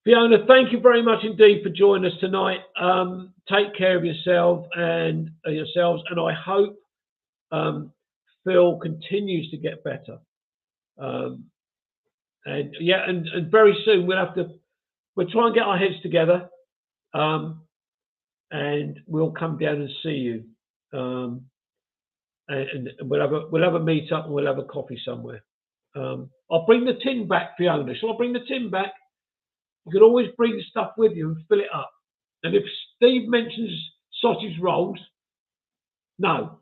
Fiona, thank you very much indeed for joining us tonight. Take care of yourselves, and I hope Phil continues to get better. And very soon we'll try and get our heads together, and we'll come down and see you, and we'll have a meet up and we'll have a coffee somewhere. I'll bring the tin back, Fiona. Shall I bring the tin back? You can always bring stuff with you and fill it up. And if Steve mentions Sausage rolls? No.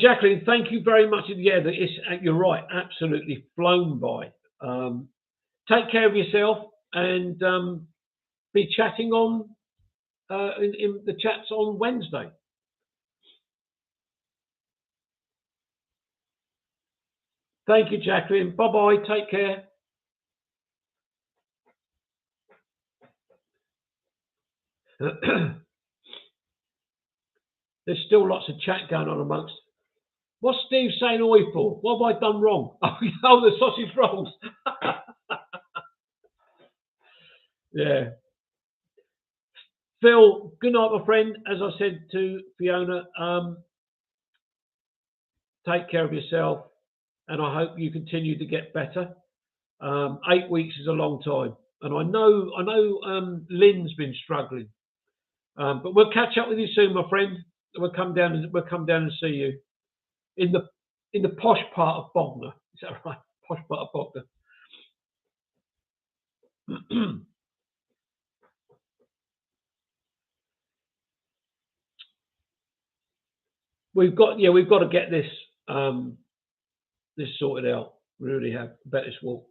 Jacqueline, thank you very much. Yeah, you're right. Absolutely flown by. Take care of yourself and be chatting on in the chats on Wednesday. Thank you, Jacqueline. Bye bye. Take care. There's still lots of chat going on amongst. What's Steve saying oi for? What have I done wrong? Oh, the sausage rolls. Yeah. Phil, good night, my friend. As I said to Fiona, take care of yourself, and I hope you continue to get better. 8 weeks is a long time, and I know Lynn's been struggling, but we'll catch up with you soon, my friend. We'll come down and see you in the posh part of Bognor. Is that right? Posh part of Bognor. We've got to get this this sorted out. We really have. Bet this walk.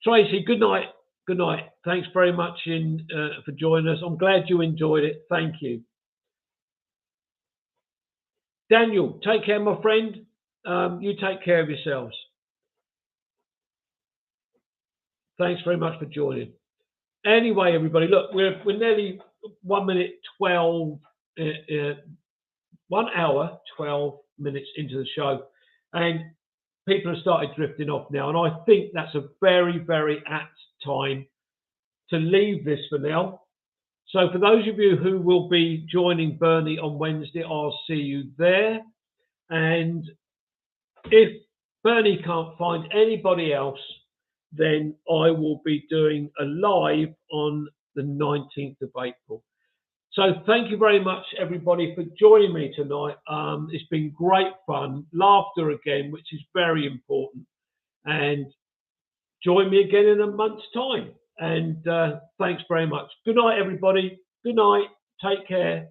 Tracy, good night. Good night. Thanks very much for joining us. I'm glad you enjoyed it. Thank you. Daniel, take care, my friend. You take care of yourselves. Thanks very much for joining. Anyway, everybody, look, we're nearly 1 minute 12, 1 hour 12 minutes into the show, and people have started drifting off now, and I think that's a very, very apt time to leave this for now. So for those of you who will be joining Bernie on Wednesday, I'll see you there. And if Bernie can't find anybody else, then I will be doing a live on the 19th of April. So thank you very much, everybody, for joining me tonight. It's been great fun, laughter again, which is very important. And join me again in a month's time. And thanks very much. Good night, everybody. Good night. Take care.